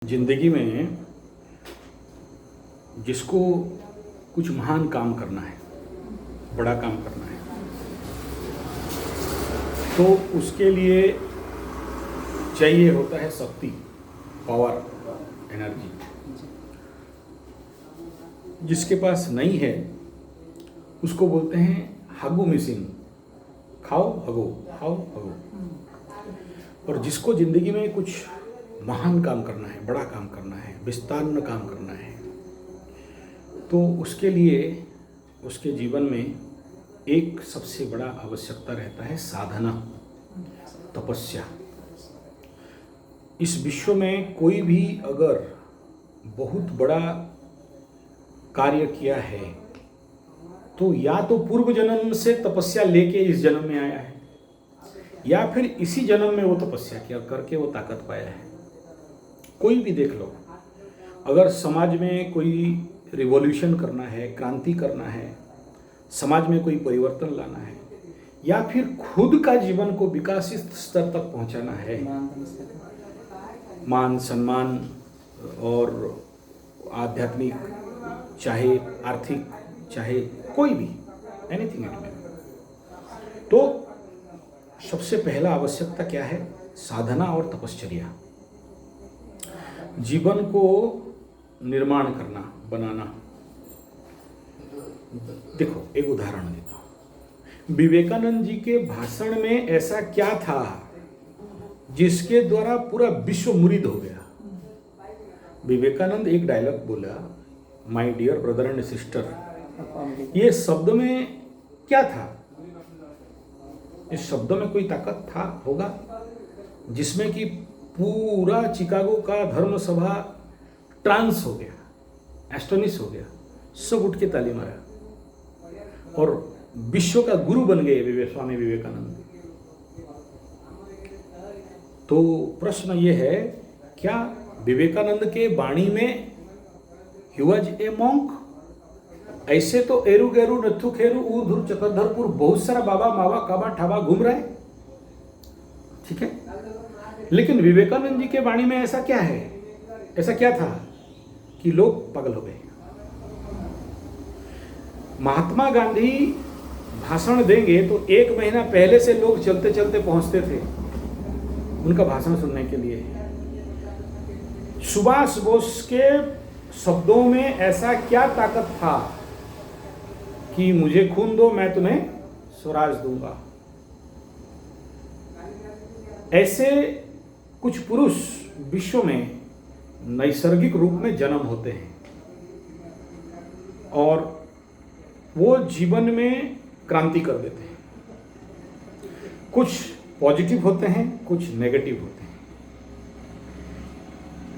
जिंदगी में जिसको कुछ महान काम करना है, बड़ा काम करना है, तो उसके लिए चाहिए होता है शक्ति, पावर, एनर्जी। जिसके पास नहीं है उसको बोलते हैं हगू मिसिंग, खाओ हगो, खाओ हगो। और जिसको जिंदगी में कुछ महान काम करना है, बड़ा काम करना है, विस्तार काम करना है, तो उसके लिए उसके जीवन में एक सबसे बड़ा आवश्यकता रहता है साधना, तपस्या। इस विश्व में कोई भी अगर बहुत बड़ा कार्य किया है तो या तो पूर्व जन्म से तपस्या लेके इस जन्म में आया है, या फिर इसी जन्म में वो तपस्या किया करके वो ताकत पाया है। कोई भी देख लो, अगर समाज में कोई रिवॉल्यूशन करना है, क्रांति करना है, समाज में कोई परिवर्तन लाना है, या फिर खुद का जीवन को विकासित स्तर तक पहुंचाना है, मान सम्मान और आध्यात्मिक, चाहे आर्थिक, चाहे कोई भी, एनीथिंग इट में, तो सबसे पहला आवश्यकता क्या है? साधना और तपश्चर्या। जीवन को निर्माण करना, बनाना। देखो, एक उदाहरण देता हूं। विवेकानंद जी के भाषण में ऐसा क्या था जिसके द्वारा पूरा विश्व मुरीद हो गया? विवेकानंद एक डायलॉग बोला, my dear brother and sister. ये शब्द में क्या था? इस शब्द में कोई ताकत था, होगा, जिसमें कि पूरा चिकागो का धर्म सभा ट्रांस हो गया, एस्टोनिश हो गया, सब उठ के ताली मारा और विश्व का गुरु बन गए स्वामी विवेकानंद। तो प्रश्न ये है, क्या विवेकानंद के वाणी में ही वॉज ए मॉन्क? ऐसे तो एरू गेरू नथु खेरू ऊर्धुर चक्रधरपुर बहुत सारा बाबा मावा काबा ठाबा घूम रहे, ठीक है, लेकिन विवेकानंद जी के वाणी में ऐसा क्या है, ऐसा क्या था कि लोग पागल हो गए? महात्मा गांधी भाषण देंगे तो एक महीना पहले से लोग चलते चलते पहुंचते थे उनका भाषण सुनने के लिए। सुभाष बोस के शब्दों में ऐसा क्या ताकत था कि मुझे खून दो, मैं तुम्हें स्वराज दूंगा? ऐसे कुछ पुरुष विश्व में नैसर्गिक रूप में जन्म होते हैं और वो जीवन में क्रांति कर देते हैं। कुछ पॉजिटिव होते हैं, कुछ नेगेटिव होते हैं।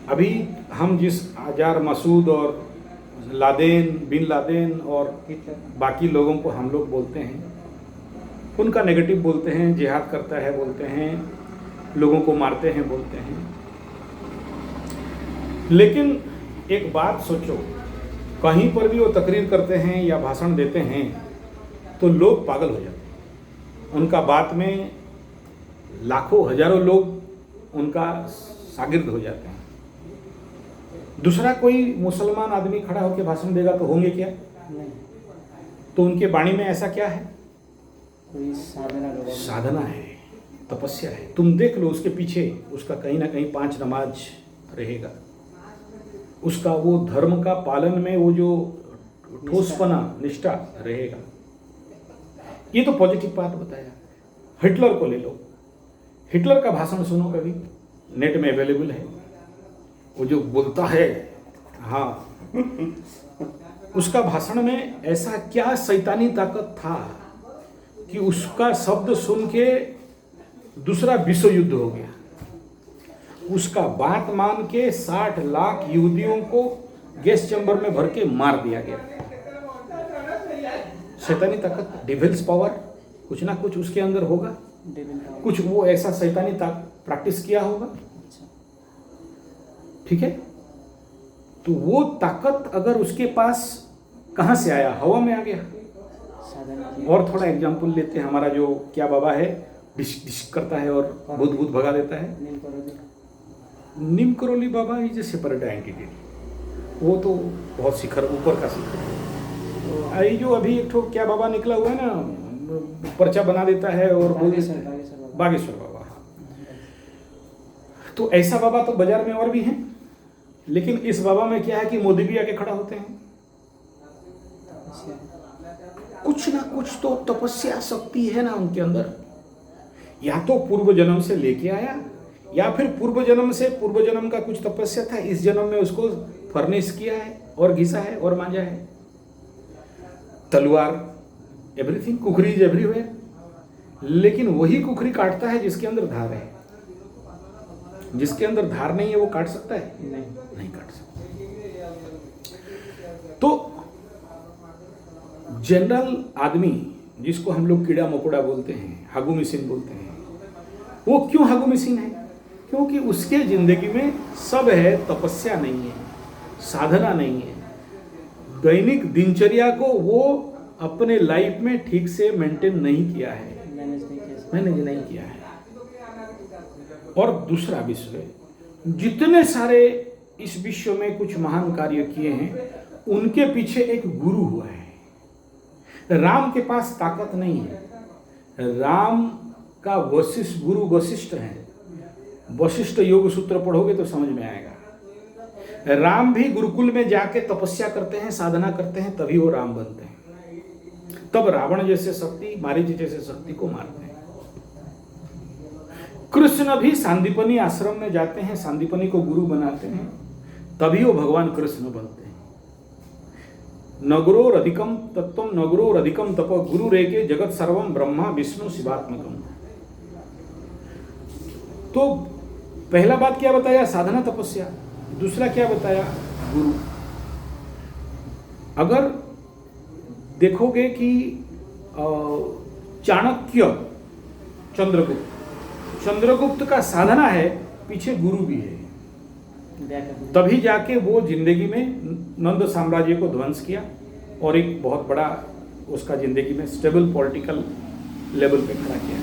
अभी हम जिस आजार मसूद और लादेन, बिन लादेन और बाकी लोगों को हम लोग बोलते हैं, उनका नेगेटिव बोलते हैं, जिहाद करता है बोलते हैं, लोगों को मारते हैं बोलते हैं। लेकिन एक बात सोचो, कहीं पर भी वो तकरीर करते हैं या भाषण देते हैं तो लोग पागल हो जाते हैं। उनका बात में लाखों हजारों लोग उनका शागिर्द हो जाते हैं। दूसरा कोई मुसलमान आदमी खड़ा होकर भाषण देगा तो होंगे क्या? तो उनके वाणी में ऐसा क्या है? साधना है, तपस्या है। तुम देख लो, उसके पीछे उसका कहीं ना कहीं 5 नमाज रहेगा, उसका वो धर्म का पालन में वो जो ठोसपना, निष्ठा रहेगा। ये तो पॉजिटिव बात बताया। हिटलर को ले लो, हिटलर का भाषण सुनो, कभी नेट में अवेलेबल है। वो जो बोलता है, हाँ, उसका भाषण में ऐसा क्या शैतानी ताकत था कि उसका शब्द सुन के दूसरा विश्व युद्ध हो गया। उसका बात मान के 60 लाख यहूदियों को गैस चैम्बर में भर के मार दिया गया। शैतानी ताकत, डेविल्स पावर, कुछ ना कुछ उसके अंदर होगा, कुछ वो ऐसा शैतानी प्रैक्टिस किया होगा, ठीक है। तो वो ताकत अगर उसके पास कहां से आया? हवा में आ गया। और थोड़ा एग्जाम्पल लेते हैं, हमारा जो क्या बाबा है, डिश डिश करता है और भूत भूत भगा देता है। Neem Karoli Baba is a separate entity, वो तो बहुत शिखर ऊपर का शिखर है। ये जो अभी एक ठो क्या बाबा निकला हुआ है ना, पर्चा बना देता है और बोल देता है बागेश्वर बाबा। तो ऐसा बाबा तो बाजार में और भी हैं, लेकिन इस बाबा में क्या है कि मोदी भी आके खड़ा होते हैं। कुछ ना कुछ तो तपस्या शक्ति है ना उनके अंदर, या तो पूर्व जन्म से लेके आया, या फिर पूर्व जन्म का कुछ तपस्या था, इस जन्म में उसको फर्निश किया है और घिसा है और मांझा है। तलवार, एवरीथिंग, कुकरी इज एवरीवेयर, लेकिन वही कुकरी काटता है जिसके अंदर धार है। जिसके अंदर धार नहीं है वो काट सकता है? नहीं काट सकता। तो जनरल आदमी जिसको हम लोग कीड़ा मकोड़ा बोलते हैं, हागू मिसिन बोलते हैं, वो क्यों हागू मिसिन है? क्योंकि उसके जिंदगी में सब है, तपस्या नहीं है, साधना नहीं है, दैनिक दिनचर्या को वो अपने लाइफ में ठीक से मेंटेन नहीं किया है, मैनेज नहीं किया है। और दूसरा विश्व, जितने सारे इस विश्व में कुछ महान कार्य किए हैं, उनके पीछे एक गुरु हुआ है। राम के पास ताकत नहीं है, राम का वशिष्ठ, गुरु वशिष्ठ है। वशिष्ठ योग सूत्र पढ़ोगे तो समझ में आएगा। राम भी गुरुकुल में जाके तपस्या करते हैं, साधना करते हैं, तभी वो राम बनते हैं। तब रावण जैसे शक्ति, मारीच जैसे शक्ति को मारते हैं। कृष्ण भी सांदीपनी आश्रम में जाते हैं, सांदीपनी को गुरु बनाते हैं, तभी वो भगवान कृष्ण बनते हैं। नगरोर अधिकम तत्वम नगरोर अधिकम तप गुरु रेके जगत सर्वम ब्रह्मा विष्णु शिवात्मकम। तो पहला बात क्या बताया? साधना तपस्या। दूसरा क्या बताया? गुरु। अगर देखोगे कि चाणक्य, चंद्रगुप्त का साधना है, पीछे गुरु भी है, तभी जाके वो जिंदगी में नंद साम्राज्य को ध्वंस किया और एक बहुत बड़ा उसका जिंदगी में स्टेबल पॉलिटिकल लेवल पे खड़ा किया।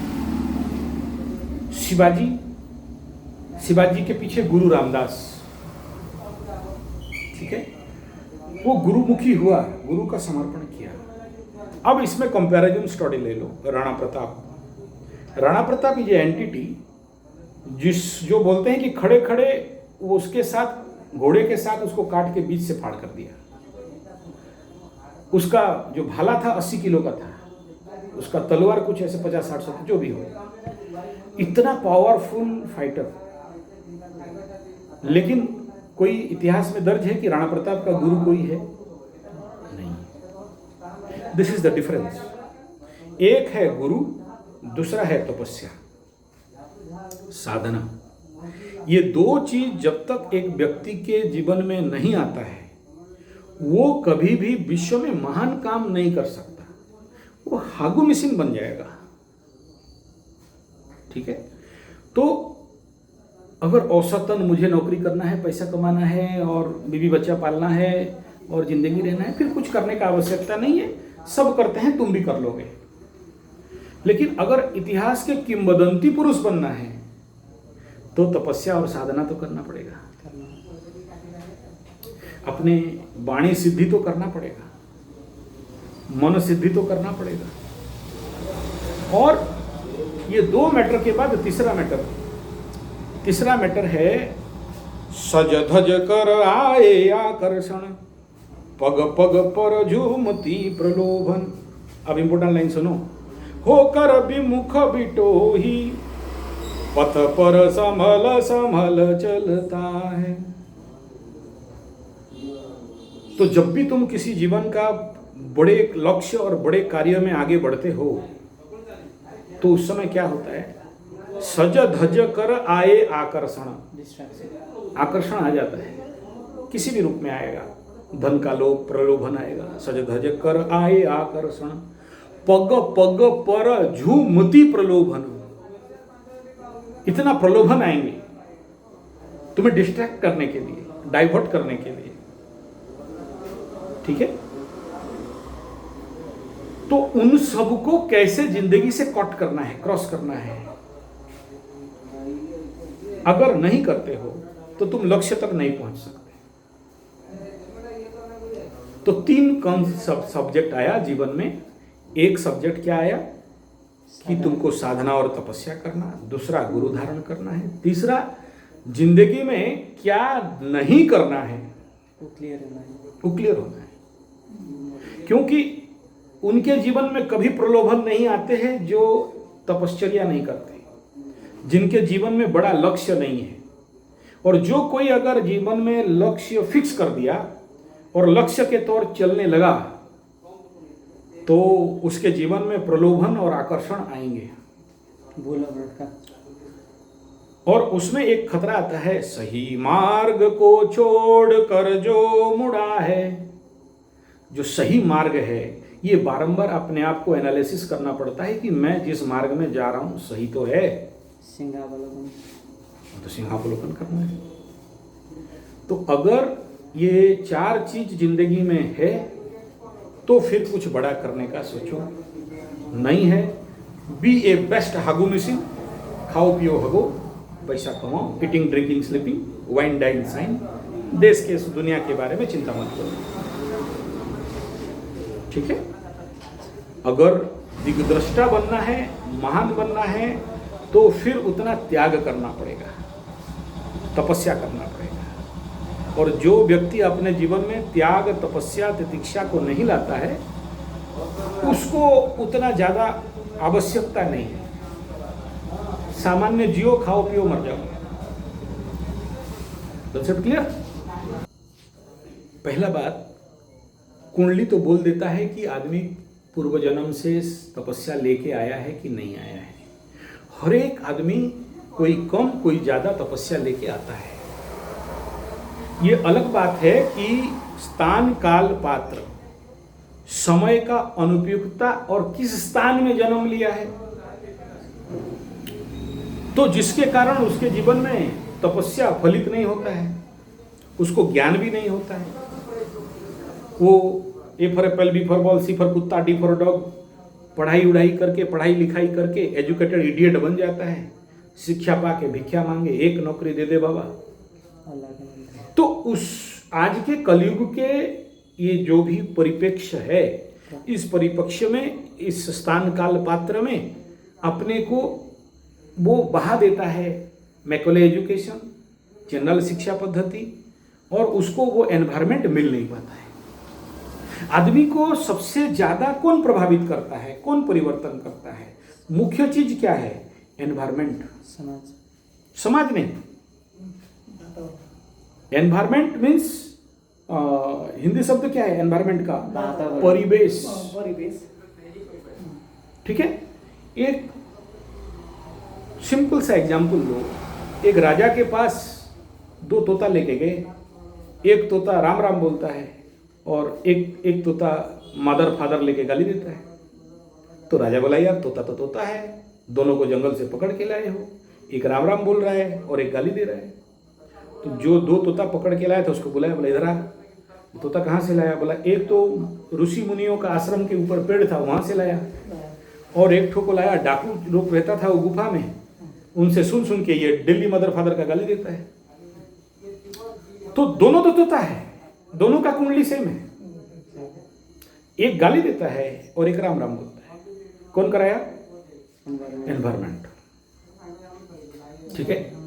शिवाजी के पीछे गुरु रामदास, ठीक है, वो गुरुमुखी हुआ, गुरु का समर्पण किया। अब इसमें कंपैरिजन स्टडी ले लो। राणा प्रताप ये एंटिटी जो बोलते हैं कि खड़े खड़े वो उसके साथ, घोड़े के साथ उसको काट के बीच से फाड़ कर दिया। उसका जो भाला था 80 किलो का था, उसका तलवार कुछ ऐसे 50-60 जो भी हो, इतना पावरफुल फाइटर। लेकिन कोई इतिहास में दर्ज है कि राणा प्रताप का गुरु कोई है? नहीं। This is the difference. एक है गुरु, दूसरा है तपस्या, साधना। ये दो चीज जब तक एक व्यक्ति के जीवन में नहीं आता है, वो कभी भी विश्व में महान काम नहीं कर सकता। वो हागू मिसिन बन जाएगा। ठीक है, तो अगर औसतन मुझे नौकरी करना है, पैसा कमाना है और बीवी बच्चा पालना है और जिंदगी रहना है, फिर कुछ करने का आवश्यकता नहीं है, सब करते हैं, तुम भी कर लोगे। लेकिन अगर इतिहास के किंवदंती पुरुष बनना है तो तपस्या और साधना तो करना पड़ेगा, अपने वाणी सिद्धि तो करना पड़ेगा, मन सिद्धि तो करना पड़ेगा। और ये दो मैटर के बाद तीसरा मैटर है सज धज कर आए आकर्षण, पग पग पर झूमती प्रलोभन। अब इंपोर्टेंट लाइन सुनो। होकर विमुख बिटोही, पथ पर संभल संभल चलता है। तो जब भी तुम किसी जीवन का बड़े लक्ष्य और बड़े कार्य में आगे बढ़ते हो, तो उस समय क्या होता है? सज धज कर आए आकर्षण, आकर्षण आ जाता है, किसी भी रूप में आएगा। धन का लोभ, प्रलोभन आएगा। सज धज कर आए आकर्षण, पग पग पर झूमती प्रलोभन। इतना प्रलोभन आएंगे तुम्हें डिस्ट्रैक्ट करने के लिए, डाइवर्ट करने के लिए। ठीक है, तो उन सबको कैसे जिंदगी से कट करना है, क्रॉस करना है। अगर नहीं करते हो तो तुम लक्ष्य तक नहीं पहुंच सकते। तो 3 सब्जेक्ट आया जीवन में। एक सब्जेक्ट क्या आया कि तुमको साधना और तपस्या करना, दूसरा गुरु धारण करना है, तीसरा जिंदगी में क्या नहीं करना है वो क्लियर होना है। क्योंकि उनके जीवन में कभी प्रलोभन नहीं आते हैं जो तपश्चर्या नहीं करते, जिनके जीवन में बड़ा लक्ष्य नहीं है। और जो कोई अगर जीवन में लक्ष्य फिक्स कर दिया और लक्ष्य के तौर चलने लगा तो उसके जीवन में प्रलोभन और आकर्षण आएंगे। और उसमें एक खतरा आता है, सही मार्ग को छोड़कर जो मुड़ा है। जो सही मार्ग है ये बारंबार अपने आप को एनालिसिस करना पड़ता है कि मैं जिस मार्ग में जा रहा हूं सही तो है। सिंहावलोकन करना है। तो अगर ये 4 चीज जिंदगी में है तो फिर कुछ बड़ा करने का सोचो। नहीं है, बी ए बेस्ट हागू मिसिंग, खाओ पियो हगो, पैसा कमाओ, eating drinking sleeping, wine dine sign, देश के दुनिया के बारे में चिंता मत करो। ठीक है। अगर दिग्दृष्टा बनना है, महान बनना है तो फिर उतना त्याग करना पड़ेगा, तपस्या करना पड़ेगा। और जो व्यक्ति अपने जीवन में त्याग, तपस्या, तितिक्षा को नहीं लाता है उसको उतना ज्यादा आवश्यकता नहीं है। सामान्य जियो, खाओ पियो, मर जाओ। That's it, clear. पहला बात, कुंडली तो बोल देता है कि आदमी पूर्व जन्म से तपस्या लेके आया है कि नहीं आया है। हर एक आदमी कोई कम कोई ज्यादा तपस्या लेके आता है। ये अलग बात है कि स्थान, काल, पात्र, समय का अनुपयुक्तता और किस स्थान में जन्म लिया है। तो जिसके कारण उसके जीवन में तपस्या फलित नहीं होता है, उसको ज्ञान भी नहीं होता है। वो A for apple, B for ball, C for कुत्ता, डी फॉर डॉग, पढ़ाई लिखाई करके एजुकेटेड इडियट बन जाता है। शिक्षा पाके भिक्षा मांगे, एक नौकरी दे दे बाबा। तो उस आज के कलयुग के ये जो भी परिप्रेक्ष्य है, इस परिप्रेक्ष्य में, इस स्थान, काल, पात्र में अपने को वो बहा देता है मैकोले एजुकेशन, जनरल शिक्षा पद्धति, और उसको वो एनवायरमेंट मिल नहीं पाता है। आदमी को सबसे ज्यादा कौन प्रभावित करता है, कौन परिवर्तन करता है? मुख्य चीज क्या है? एनवायरमेंट। समाज नहीं। एनवायरमेंट मीन्स हिंदी शब्द क्या है एनवायरमेंट का? परिवेश। ठीक है। एक सिंपल सा एग्जाम्पल दो। एक राजा के पास 2 तोता लेके गए। एक तोता राम राम बोलता है और एक तोता मदर फादर लेके गाली देता है। तो राजा बोला, यार तोता तो तोता है, दोनों को जंगल से पकड़ के लाए हो, एक राम राम बोल रहा है और एक गाली दे रहा है। तो जो 2 तोता पकड़ के लाया था उसको बुलाया, बोला इधर आ। तोता कहाँ से लाया? बोला एक तो ऋषि मुनियों का आश्रम के ऊपर पेड़ था वहां से लाया, और एक ठो को लाया डाकू लोग रहता था वो गुफा में, उनसे सुन के ये दिल्ली मदर फादर का गाली देता है। तो दोनों तो तोता है, दोनों का कुंडली सेम है। एक गाली देता है और एक राम राम बोलता है। कौन कराया? एनवायरमेंट। ठीक है।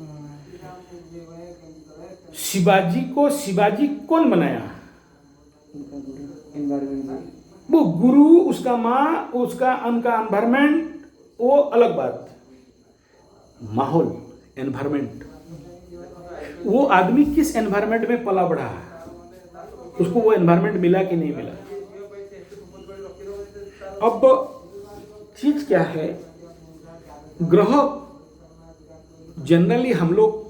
शिवाजी को शिवाजी कौन बनाया? वो गुरु, उसका माँ, उसका उनका एनवायरमेंट, वो अलग बात। माहौल, एनवायरमेंट, वो आदमी किस एनवायरमेंट में पला बढ़ा, उसको वो एनवायरमेंट मिला कि नहीं मिला। अब चीज क्या है, ग्रह जनरली हम लोग,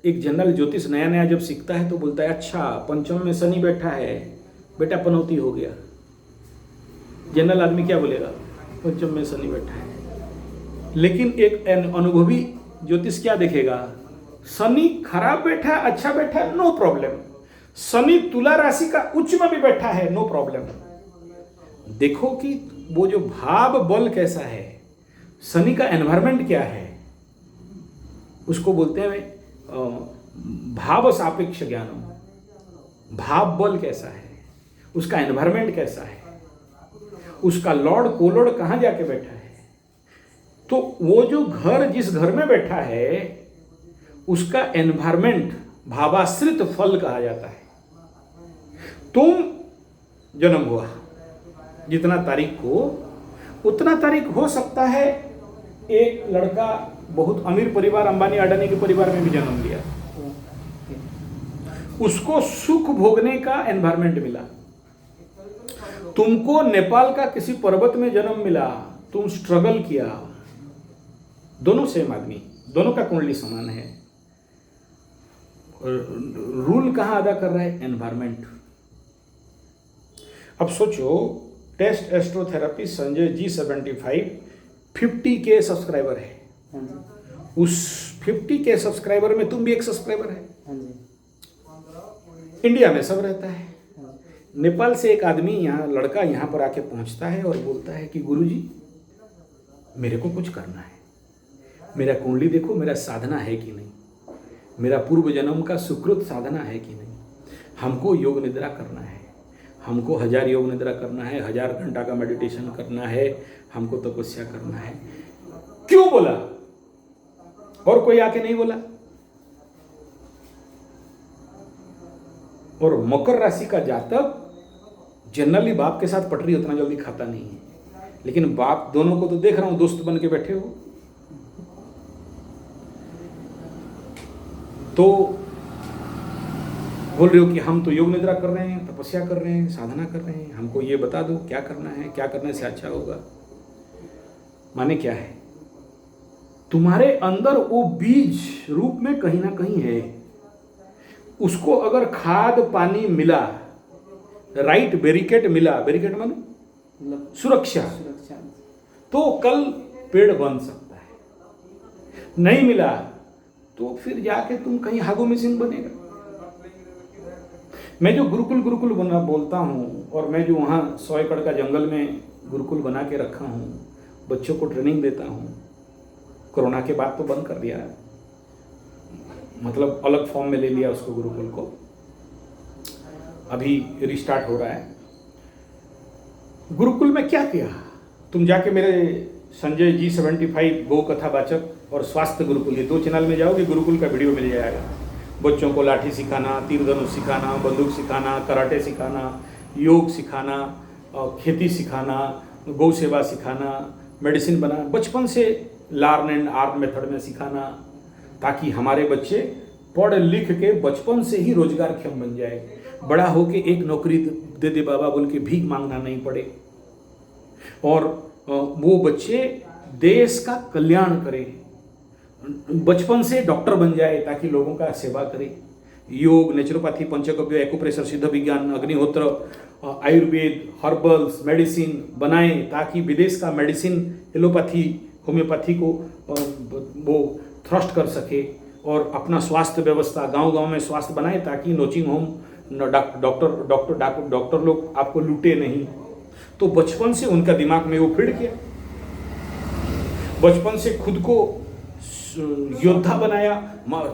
एक जनरल ज्योतिष नया नया जब सीखता है तो बोलता है अच्छा पंचम में शनि बैठा है, बेटा पनौती हो गया। जनरल आदमी क्या बोलेगा? पंचम में शनि बैठा है। लेकिन एक अनुभवी ज्योतिष क्या देखेगा? शनि खराब बैठा है, अच्छा बैठा है, नो प्रॉब्लम। शनि तुला राशि का उच्च में भी बैठा है, नो प्रॉब्लम। देखो कि वो जो भाव बल कैसा है, शनि का एनवायरमेंट क्या है, उसको बोलते हैं भाव सापेक्ष ज्ञानम, भाव बल कैसा है, उसका एनवायरमेंट कैसा है, उसका लॉर्ड कोलॉर्ड कहाँ जाके बैठा है। तो वो जो घर, जिस घर में बैठा है, उसका एनवायरमेंट भावाश्रित फल कहा जाता है। तुम जन्म हुआ, जितना तारीख को उतना तारीख हो सकता है एक लड़का बहुत अमीर परिवार, अंबानी अडानी के परिवार में भी जन्म लिया, उसको सुख भोगने का एनवायरमेंट मिला। तुमको नेपाल का किसी पर्वत में जन्म मिला, तुम स्ट्रगल किया। दोनों सेम आदमी, दोनों का कुंडली समान है। रूल कहां अदा कर रहा है? एनवायरमेंट। अब सोचो, test एस्ट्रोथेरेपी Sanjay G75 50K subscriber है। उस 50K सब्सक्राइबर में तुम भी एक सब्सक्राइबर है। इंडिया में सब रहता है। नेपाल से एक आदमी, यहाँ लड़का यहाँ पर आके पहुँचता है और बोलता है कि गुरुजी मेरे को कुछ करना है, मेरा कुंडली देखो, मेरा साधना है कि नहीं, मेरा पूर्व जन्म का सुकृत साधना है कि नहीं, हमको योग निद्रा करना है, हमको 1000 योग निद्रा करना है, 1000 घंटा का मेडिटेशन करना है, हमको तपस्या करना है। क्यों बोला? और कोई आके नहीं बोला। और मकर राशि का जातक जनरली बाप के साथ पटरी उतना जल्दी खाता नहीं है, लेकिन बाप दोनों को तो देख रहा हूं दोस्त बन के बैठे हो। तो बोल रहे हो कि हम तो योग निद्रा कर रहे हैं, तपस्या कर रहे हैं, साधना कर रहे हैं, हमको ये बता दो क्या करना है, क्या करने से अच्छा होगा। माने क्या है? तुम्हारे अंदर वो बीज रूप में कहीं ना कहीं है, उसको अगर खाद पानी मिला, राइट बैरिकेड मिला, बैरिकेड माने सुरक्षा, तो कल पेड़ बन सकता है। नहीं मिला तो फिर जाके तुम कहीं हागो मिसिंग बनेगा। मैं जो गुरुकुल बना बोलता हूँ, और मैं जो वहाँ 100 एकड़ का जंगल में गुरुकुल बना के रखा हूँ, बच्चों को ट्रेनिंग देता हूँ। कोरोना के बाद तो बंद कर दिया, मतलब अलग फॉर्म में ले लिया उसको, गुरुकुल को। अभी रिस्टार्ट हो रहा है। गुरुकुल में क्या किया? तुम जाके मेरे संजय G75 गो कथा वाचक और स्वास्थ्य गुरुकुल, ये 2 चैनल में जाओगे, गुरुकुल का वीडियो मिल जाएगा। बच्चों को लाठी सिखाना, तीर धनुष सिखाना, बंदूक सिखाना, कराटे सिखाना, योग सिखाना, खेती सिखाना, गौ सेवा सिखाना, मेडिसिन बनाना, बचपन से लर्न एंड आर्ट मेथड में सिखाना, ताकि हमारे बच्चे पढ़ लिख के बचपन से ही रोजगारक्षम बन जाए, बड़ा होके एक नौकरी दे दे बाबा बोल के भीख मांगना नहीं पड़े, और वो बच्चे देश का कल्याण करें, बचपन से डॉक्टर बन जाए ताकि लोगों का सेवा करे। योग, नेचुरोपैथी, पंचगव्य, एक्यूप्रेशर, सिद्ध विज्ञान, अग्निहोत्र, आयुर्वेद, हर्बल्स, मेडिसिन बनाएं, ताकि विदेश का मेडिसिन, एलोपैथी, होम्योपैथी को वो थ्रस्ट कर सके, और अपना स्वास्थ्य व्यवस्था गांव-गांव में स्वास्थ्य बनाए, ताकि नर्सिंग होम डॉक्टर लोग आपको लूटे नहीं। तो बचपन से उनका दिमाग में वो फीड किया, बचपन से खुद को योद्धा बनाया,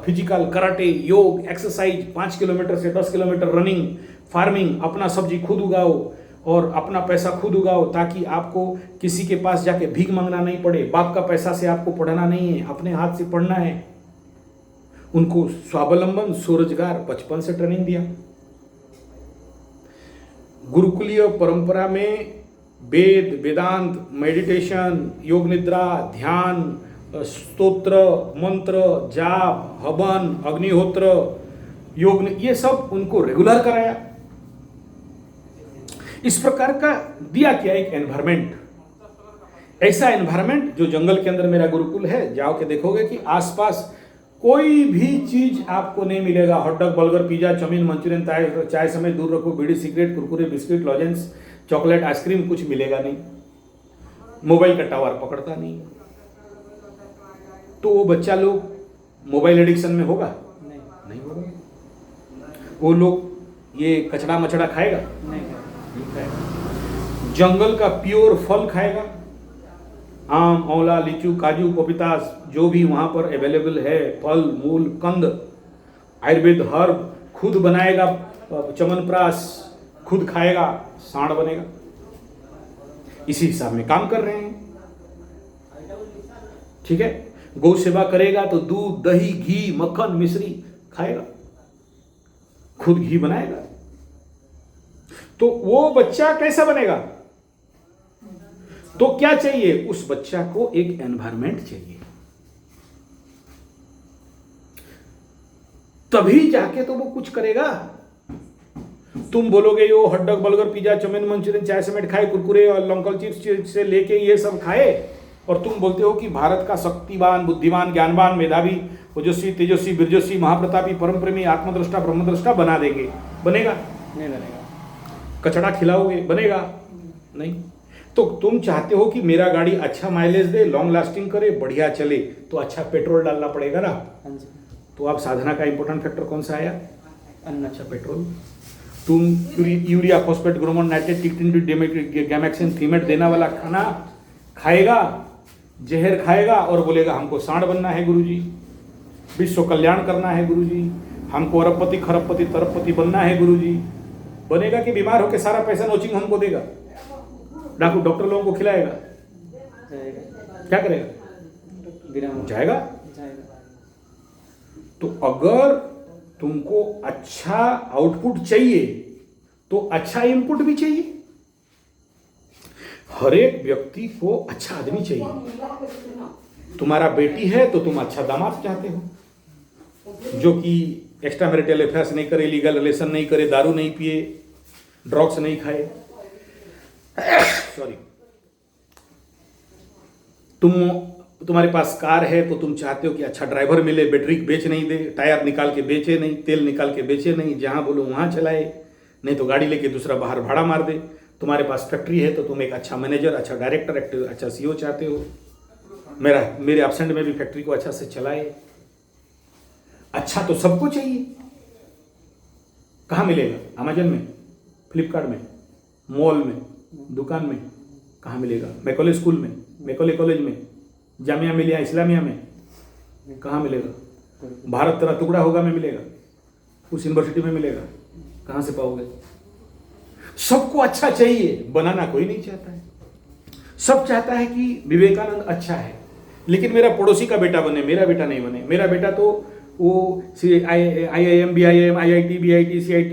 फिजिकल, कराटे, योग, एक्सरसाइज, 5 किलोमीटर से 10 किलोमीटर रनिंग, फार्मिंग, अपना सब्जी खुद उगाओ और अपना पैसा खुद उगाओ, ताकि आपको किसी के पास जाके भीख मांगना नहीं पड़े। बाप का पैसा से आपको पढ़ना नहीं है, अपने हाथ से पढ़ना है। उनको स्वावलंबन, स्वरोजगार बचपन से ट्रेनिंग दिया। गुरुकुलीय परंपरा में वेद, वेदांत, मेडिटेशन, योग निद्रा, ध्यान, स्तोत्र, मंत्र, जाप, हवन, अग्निहोत्र, योग, ये सब उनको रेगुलर कराया। इस प्रकार का दिया क्या एक एनवायरमेंट, ऐसा एनवायरमेंट जो जंगल के अंदर मेरा गुरुकुल है। जाओ के देखोगे कि आसपास कोई भी चीज आपको नहीं मिलेगा। Hot dog, burger, pizza, chowmein, Manchurian, चाय समेत दूर रखो, bidi, cigarette, Kurkure, biscuit, lozenges, chocolate, ice cream कुछ मिलेगा नहीं। मोबाइल का टावर पकड़ता नहीं, तो वो बच्चा लोग मोबाइल एडिक्शन में होगा? नहीं होगा। वो लोग ये कचड़ा मचड़ा खाएगा? नहीं खाएगा। जंगल का प्योर फल खाएगा, आम, औला, लीचू, काजू, पपीता, जो भी वहाँ पर अवेलेबल है, फल, मूल, कंद, आयुर्वेद हर्ब खुद बनाएगा, च्यवनप्राश खुद खाएगा, सांड बनेगा। इसी हिसाब में काम कर रहे हैं, ठीक है। गौ सेवा करेगा तो दूध, दही, घी, मक्खन, मिश्री खाएगा, खुद घी बनाएगा। तो वो बच्चा कैसा बनेगा? तो क्या चाहिए? उस बच्चा को एक एनवायरमेंट चाहिए, तभी जाके तो वो कुछ करेगा। तुम बोलोगे यो hot dog, burger, pizza, chowmein, Manchurian, चाय समेट खाए, कुरकुरे और लोकल चिप्स से लेके ये सब खाए, और तुम बोलते हो कि भारत का शक्तिवान, बुद्धिमान, ज्ञानवान, मेधावी, ओजस्वी, तेजस्वी, बिरजस्वी, महाप्रतापी, परम प्रेमी, आत्मद्रष्टा, ब्रह्मद्रष्टा बना देंगे। बनेगा? नहीं बनेगा। कचड़ा खिलाओगे? बनेगा? नहीं। तो तुम चाहते हो कि मेरा गाड़ी अच्छा माइलेज दे, लॉन्ग लास्टिंग करे, बढ़िया चले, तो अच्छा पेट्रोल डालना पड़ेगा ना। तो अब साधना का इंपॉर्टेंट फैक्टर कौन सा आया? अच्छा पेट्रोल। तुम यूरिया, फॉस्फेट, ग्रोमोन, नाइट्रेट, टिक्टिन, गैमेक्सिन, थीमेट देने वाला खाना खाएगा, जहर खाएगा और बोलेगा हमको सांड बनना है गुरुजी, विश्व कल्याण करना है गुरुजी, हमको अरबपति, खरबपति, तरबपति बनना है गुरुजी। बनेगा कि बीमार होकर सारा पैसा नोचिंग हमको देगा, डॉक्टर लोगों को खिलाएगा, क्या करेगा? जाएगा। तो अगर तुमको अच्छा आउटपुट चाहिए तो अच्छा इनपुट भी चाहिए। हर एक व्यक्ति को अच्छा आदमी चाहिए। तुम्हारा बेटी है तो तुम अच्छा दामाद चाहते हो, जो कि एक्स्ट्रा मैरिटल अफेयर्स नहीं करे, लीगल रिलेशन नहीं करे, दारू नहीं पिए, ड्रग्स नहीं खाए, सॉरी। तुम्हारे पास कार है तो तुम चाहते हो कि अच्छा ड्राइवर मिले, बैटरी बेच नहीं दे, टायर निकाल के बेचे नहीं, तेल निकाल के बेचे नहीं, जहां बोलो वहां चलाए, नहीं तो गाड़ी लेके दूसरा बाहर भाड़ा मार दे। तुम्हारे पास फैक्ट्री है तो तुम एक अच्छा मैनेजर, अच्छा डायरेक्टर, अच्छा सीईओ चाहते हो, मेरे एब्सेंट में भी फैक्ट्री को अच्छा से चलाए। अच्छा तो सबको चाहिए। कहाँ मिलेगा? अमेजन में, फ्लिपकार्ट में, मॉल में, दुकान में? कहाँ मिलेगा? मैकॉले स्कूल में, मैकॉले कॉलेज में, जामिया मिलिया इस्लामिया में? कहाँ मिलेगा? भारत तेरा टुकड़ा होगा में मिलेगा, उस यूनिवर्सिटी में मिलेगा? कहाँ से पाओगे? सबको अच्छा चाहिए, बनाना कोई नहीं चाहता है। सब चाहता है कि विवेकानंद अच्छा है, लेकिन मेरा पड़ोसी का बेटा बने, मेरा बेटा नहीं बने। मेरा बेटा तो वो IIM, BIM, IIT, BIT, CIT,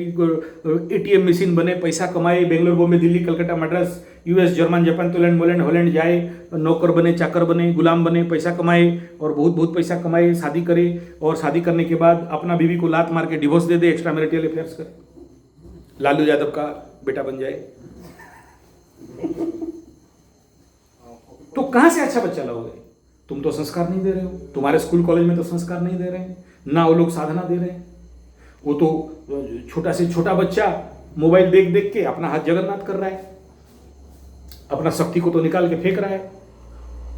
ATM machine बने, पैसा कमाए, Bangalore, Bombay, Delhi, Calcutta, Madras, US, German, Japan, Poland, मोलैंड, हॉलैंड जाए, नौकर बने, चाकर बने, गुलाम बने, पैसा कमाए और बहुत बहुत पैसा कमाए, शादी करे, और शादी करने के बाद अपना बीवी को लात मार के डिवोर्स दे दे, एक्स्ट्रा मैरिटल अफेयर्स करे, लालू यादव का बेटा बन जाए। तो कहां से अच्छा बच्चा लाओगे? तुम तो संस्कार नहीं दे रहे हो, तुम्हारे स्कूल कॉलेज में तो संस्कार नहीं दे रहे हैं, ना वो लोग साधना दे रहे हैं। वो तो छोटा से छोटा बच्चा मोबाइल देख देख के अपना हाथ जगन्नाथ कर रहा है, अपना शक्ति को तो निकाल के फेंक रहा है,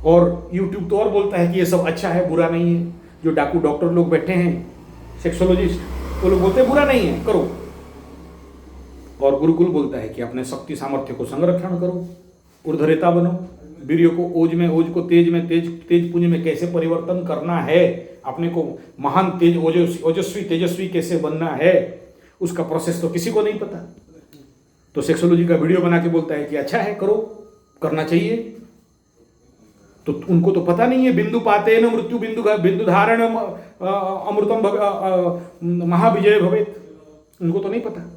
और यूट्यूब तो और बोलता है कि ये सब अच्छा है, बुरा नहीं है। जो डाकू डॉक्टर लोग बैठे हैं, सेक्सोलॉजिस्ट, वो लोग बोलते हैं बुरा नहीं है, करो। और गुरुकुल बोलता है कि अपने शक्ति सामर्थ्य को संरक्षण करो, ऊर्ध्वरेता बनो, वीर्य को ओज में, ओज को तेज में, तेज पुंज में कैसे परिवर्तन करना है, अपने को महान तेज ओजस्वी तेजस्वी कैसे बनना है, उसका प्रोसेस तो किसी को नहीं पता। तो सेक्सोलॉजी का वीडियो बना के बोलता है कि अच्छा है, करो, करना चाहिए। तो उनको तो पता नहीं है, बिंदु पाते न मृत्यु बिंदु धारण अमृतम महाविजय भवेत, उनको तो नहीं पता,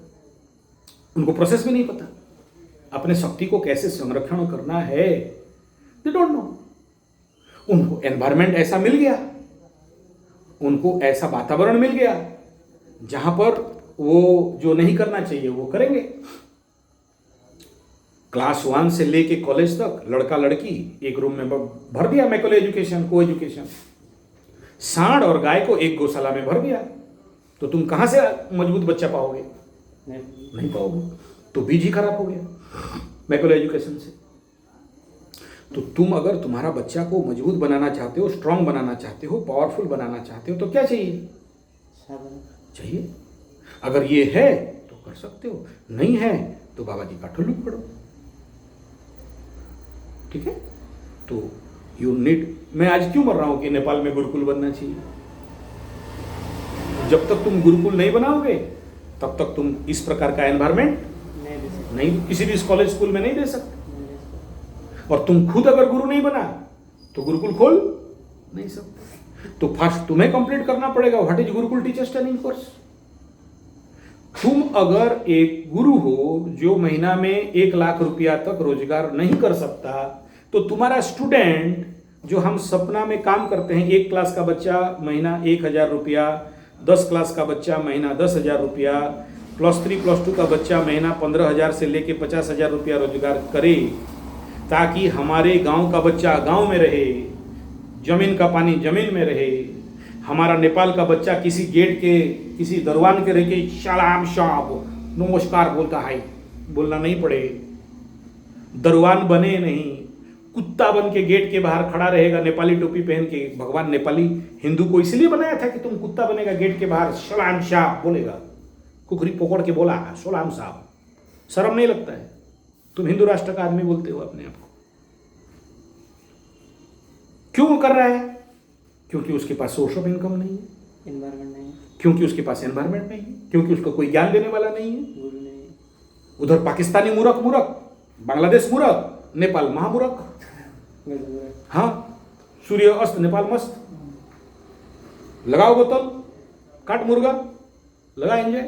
उनको प्रोसेस भी नहीं पता, अपने शक्ति को कैसे संरक्षण करना है, दे डोंट नो। उनको एनवायरमेंट ऐसा मिल गया, उनको ऐसा वातावरण मिल गया जहां पर वो जो नहीं करना चाहिए वो करेंगे। क्लास 1 से लेके कॉलेज तक लड़का लड़की एक रूम में भर दिया, मैकॉले एजुकेशन, को एजुकेशन। सांड और गाय को एक गौशाला में भर दिया, तो तुम कहां से मजबूत बच्चा पाओगे? नहीं पाओगे। तो बीज ही खराब हो गया मैकॉले एजुकेशन से। तो तुम अगर तुम्हारा बच्चा को मजबूत बनाना चाहते हो, स्ट्रांग बनाना चाहते हो, पावरफुल बनाना चाहते हो, तो क्या चाहिए? चाहिए। अगर ये है तो कर सकते हो, नहीं है तो बाबा जी का ठुल्लू पढ़ो, ठीक है। तो यू नीड, मैं आज क्यों मर रहा हूं कि नेपाल में गुरुकुल बनना चाहिए? जब तक तुम गुरुकुल नहीं बनाओगे तब तक तुम इस प्रकार का एनवायरमेंट नहीं किसी भी कॉलेज स्कूल में नहीं दे सकते। और तुम खुद अगर गुरु नहीं बना तो गुरुकुल खोल नहीं सकते। तो फर्स्ट तुम्हें कंप्लीट करना पड़ेगा what is Gurukul teachers training course. तुम अगर एक गुरु हो जो महीना में 1 लाख रुपया तक रोजगार नहीं कर सकता, तो तुम्हारा स्टूडेंट जो हम सपना में काम करते हैं, 1 क्लास का बच्चा महीना 1,000 रुपया, 10 क्लास का बच्चा महीना 10,000 रुपया, +3 +2 का बच्चा महीना 15,000 से लेके 50,000 रुपया रोजगार करे, ताकि हमारे गांव का बच्चा गांव में रहे, जमीन का पानी जमीन में रहे, हमारा नेपाल का बच्चा किसी गेट के किसी दरवान के रह के सलाम साहब नमस्कार बोलता है, बोलना नहीं पड़े, दरवान बने नहीं, कुत्ता बन के गेट के बाहर खड़ा रहेगा नेपाली टोपी पहन के। भगवान नेपाली हिंदू को इसलिए बनाया था कि तुम कुत्ता बनेगा गेट के बाहर सलाम साहब बोलेगा, कुकरी पकड़ के बोला सलाम साहब, शर्म नहीं लगता है? तुम हिंदू राष्ट्र का आदमी बोलते हो अपने आप को। क्यों कर रहा है? क्योंकि उसके पास सोर्स ऑफ इनकम नहीं है, एनवायरमेंट नहीं है, क्योंकि उसके पास एनवायरमेंट नहीं है, क्योंकि उसको कोई ज्ञान देने वाला नहीं है, गुरु नहीं है। उधर पाकिस्तानी मूर्ख मूर्ख, बांग्लादेश मूर्ख, नेपाल महामूर्ख। हाँ, सूर्य अस्त नेपाल मस्त, लगाओ बोतल, काट मुर्गा, लगा एंजॉय।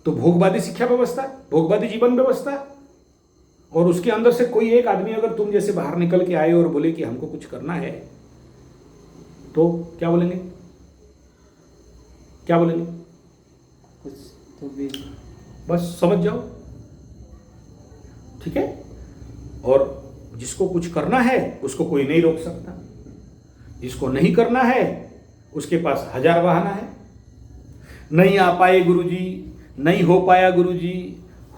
तो भोगवादी शिक्षा व्यवस्था, भोगवादी जीवन व्यवस्था, और उसके अंदर से कोई एक आदमी अगर तुम जैसे बाहर निकल के आए और बोले कि हमको कुछ करना है, तो क्या बोलेंगे? क्या बोलेंगे? कुछ तो भी बस समझ जाओ, ठीक है। और जिसको कुछ करना है उसको कोई नहीं रोक सकता, जिसको नहीं करना है उसके पास 1000 बहाना है। नहीं आ पाए गुरुजी, नहीं हो पाया गुरुजी,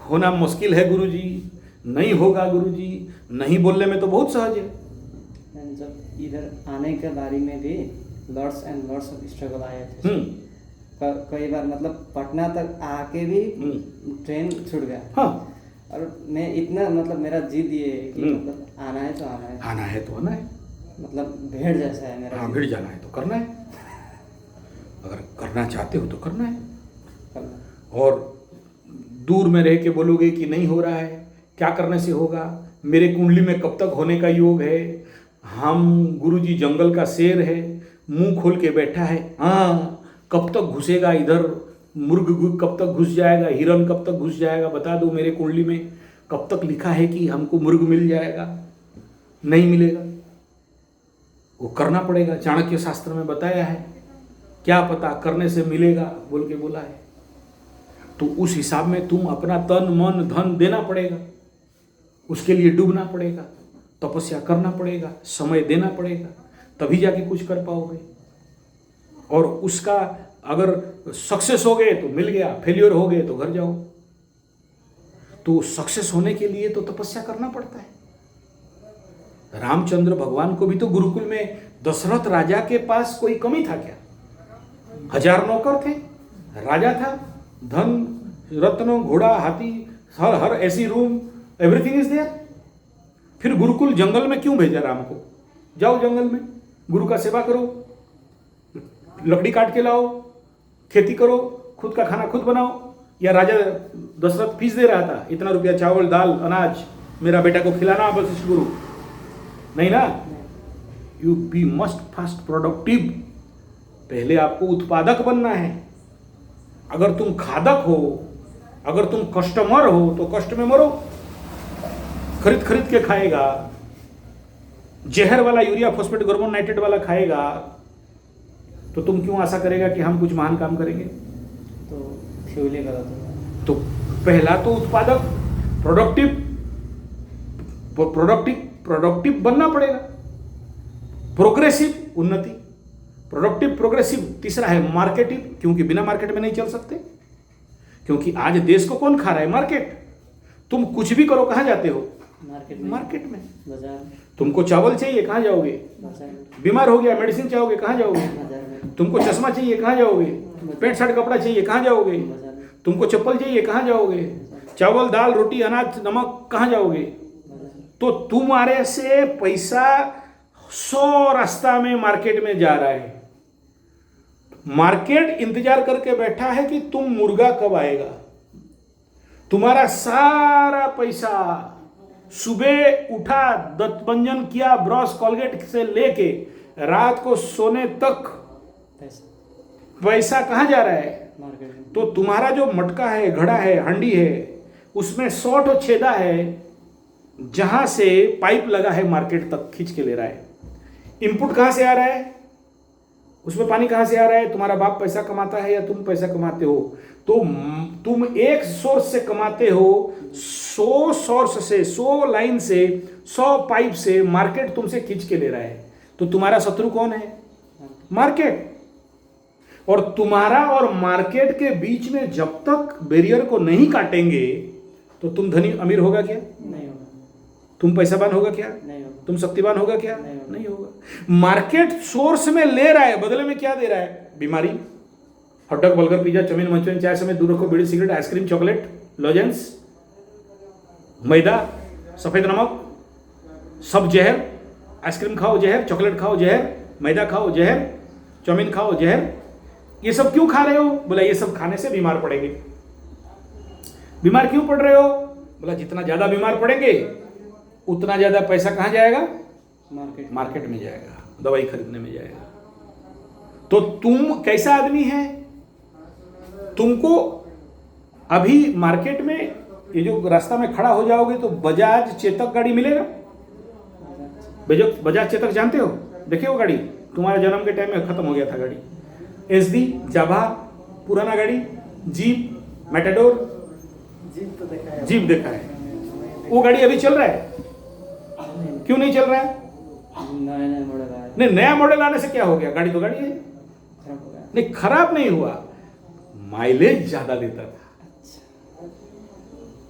होना मुश्किल है गुरुजी, नहीं होगा गुरुजी, नहीं बोलने में तो बहुत सहज है। जब इधर आने के बारे में भी lots and lots of struggle आए थे। कई बार मतलब पटना तक आके भी ट्रेन छूट गया। हाँ। और मैं इतना मतलब मेरा जिद ये है कि मतलब आना है तो आना है, आना है तो आना है, मतलब भेड़ जैसा है मेरा। हाँ, भीड़ जाना है तो करना है, अगर करना चाहते हो तो करना है। और दूर में रह के बोलोगे कि नहीं हो रहा है, क्या करने से होगा, मेरे कुंडली में कब तक होने का योग है, हम गुरुजी जंगल का शेर है, मुंह खोल के बैठा है, हाँ कब तक घुसेगा इधर, मुर्ग कब तक घुस जाएगा, हिरन कब तक घुस जाएगा, बता दो मेरे कुंडली में कब तक लिखा है कि हमको मुर्ग मिल जाएगा, नहीं मिलेगा, वो करना पड़ेगा। चाणक्य शास्त्र में बताया है, क्या पता करने से मिलेगा बोल के बोला है। तो उस हिसाब में तुम अपना तन मन धन देना पड़ेगा, उसके लिए डूबना पड़ेगा, तपस्या करना पड़ेगा, समय देना पड़ेगा, तभी जाके कुछ कर पाओगे। और उसका अगर सक्सेस हो गए तो मिल गया, फेलियर हो गए तो घर जाओ। तो सक्सेस होने के लिए तो तपस्या करना पड़ता है। रामचंद्र भगवान को भी तो गुरुकुल में दशरथ राजा के पास कोई कमी था क्या? 1000 नौकर थे, राजा था, धन रत्न घोड़ा हाथी हर ऐसी रूम, एवरीथिंग इज देयर। फिर गुरुकुल जंगल में क्यों भेजा राम को? जाओ जंगल में गुरु का सेवा करो, लकड़ी काट के लाओ, खेती करो, खुद का खाना खुद बनाओ। या राजा दशरथ फीस दे रहा था, इतना रुपया चावल दाल अनाज मेरा बेटा को खिलाना वशिष्ठ गुरु? नहीं ना। You be must fast productive, पहले आपको उत्पादक बनना है। अगर तुम खादक हो, अगर तुम कस्टमर हो तो कष्ट में मरो, खरीद खरीद के खाएगा, जहर वाला यूरिया फॉस्फेट हार्मोन नाइट्रेट वाला खाएगा, तो तुम क्यों आशा करेगा कि हम कुछ महान काम करेंगे? तो फ्यूल ही गलत होगा। तो पहला तो उत्पादक प्रोडक्टिव बनना पड़ेगा, प्रोग्रेसिव उन्नति, प्रोडक्टिव प्रोग्रेसिव। तीसरा है मार्केटिव, क्योंकि बिना मार्केट में नहीं चल सकते, क्योंकि आज देश को कौन खा रहा है? मार्केट। तुम कुछ भी करो कहाँ जाते हो? मार्केट में, बाजार। तुमको चावल चाहिए कहाँ जाओगे? बीमार हो गया मेडिसिन चाहोगे कहाँ जाओगे? तुमको चश्मा चाहिए कहाँ जाओगे? पैंट शर्ट कपड़ा चाहिए कहाँ जाओगे? तुमको चप्पल चाहिए कहाँ जाओगे? चावल दाल रोटी अनाज नमक कहाँ जाओगे? तो तुम्हारे से पैसा 100 रास्ता में मार्केट में जा रहा है। मार्केट इंतजार करके बैठा है कि तुम मुर्गा कब आएगा। तुम्हारा सारा पैसा, सुबह उठा, दंतमंजन किया, ब्रश कोलगेट से लेके रात को सोने तक पैसा कहाँ जा रहा है? मार्केट में। तो तुम्हारा जो मटका है, घड़ा है, हंडी है, उसमें 100 ठो छेदा है, जहां से पाइप लगा है मार्केट तक खींच के ले रहा है। इनपुट कहां से आ रहा है? उसमें पानी कहां से आ रहा है? तुम्हारा बाप पैसा कमाता है या तुम पैसा कमाते हो? तो तुम एक सोर्स से कमाते हो, 100 सोर्स से, 100 लाइन से, 100 पाइप से मार्केट तुमसे खींच के ले रहा है। तो तुम्हारा शत्रु कौन है? मार्केट। और तुम्हारा और मार्केट के बीच में जब तक बैरियर को नहीं काटेंगे तो तुम धनी अमीर होगा क्या? नहीं होगा। तुम पैसावान होगा क्या? नहीं होगा। तुम शक्तिवान होगा क्या? नहीं होगा। नहीं होगा। मार्केट सोर्स में ले रहा है, बदले में क्या दे रहा है? बीमारी, hotdog, burger, pizza, chowmein, Manchurian, चाय समेत दूर रखो, bidi, cigarette, ice cream, chocolate, lozenges, मैदा, सफेद नमक, सब जहर। आइसक्रीम खाओ जहर, चॉकलेट खाओ जहर, मैदा खाओ जहर, चाउमीन खाओ जहर। ये सब क्यों खा रहे हो? बोला ये सब खाने से बीमार पड़ेंगे। बीमार क्यों पड़ रहे हो? बोला जितना ज्यादा बीमार पड़ेंगे उतना ज्यादा पैसा कहां जाएगा? मार्केट में जाएगा, दवाई खरीदने में जाएगा। तो तुम कैसा आदमी है? तुमको अभी मार्केट में ये जो रास्ता में खड़ा हो जाओगे तो बजाज चेतक गाड़ी मिलेगा। बजाज चेतक जानते हो? देखिए वो गाड़ी तुम्हारे जन्म के टाइम में खत्म हो गया था गाड़ी। एसडी, जावा, पुराना गाड़ी, जीप, मैटाडोर, जीप देखा है। वो गाड़ी अभी चल रहा है? क्यों नहीं चल रहा है? नया मॉडल आया। नहीं, नया मॉडल आने से क्या हो गया? गाड़ी तो गाड़ी है। खराब हो गया। नहीं, खराब नहीं हुआ, माइलेज ज्यादा देता था।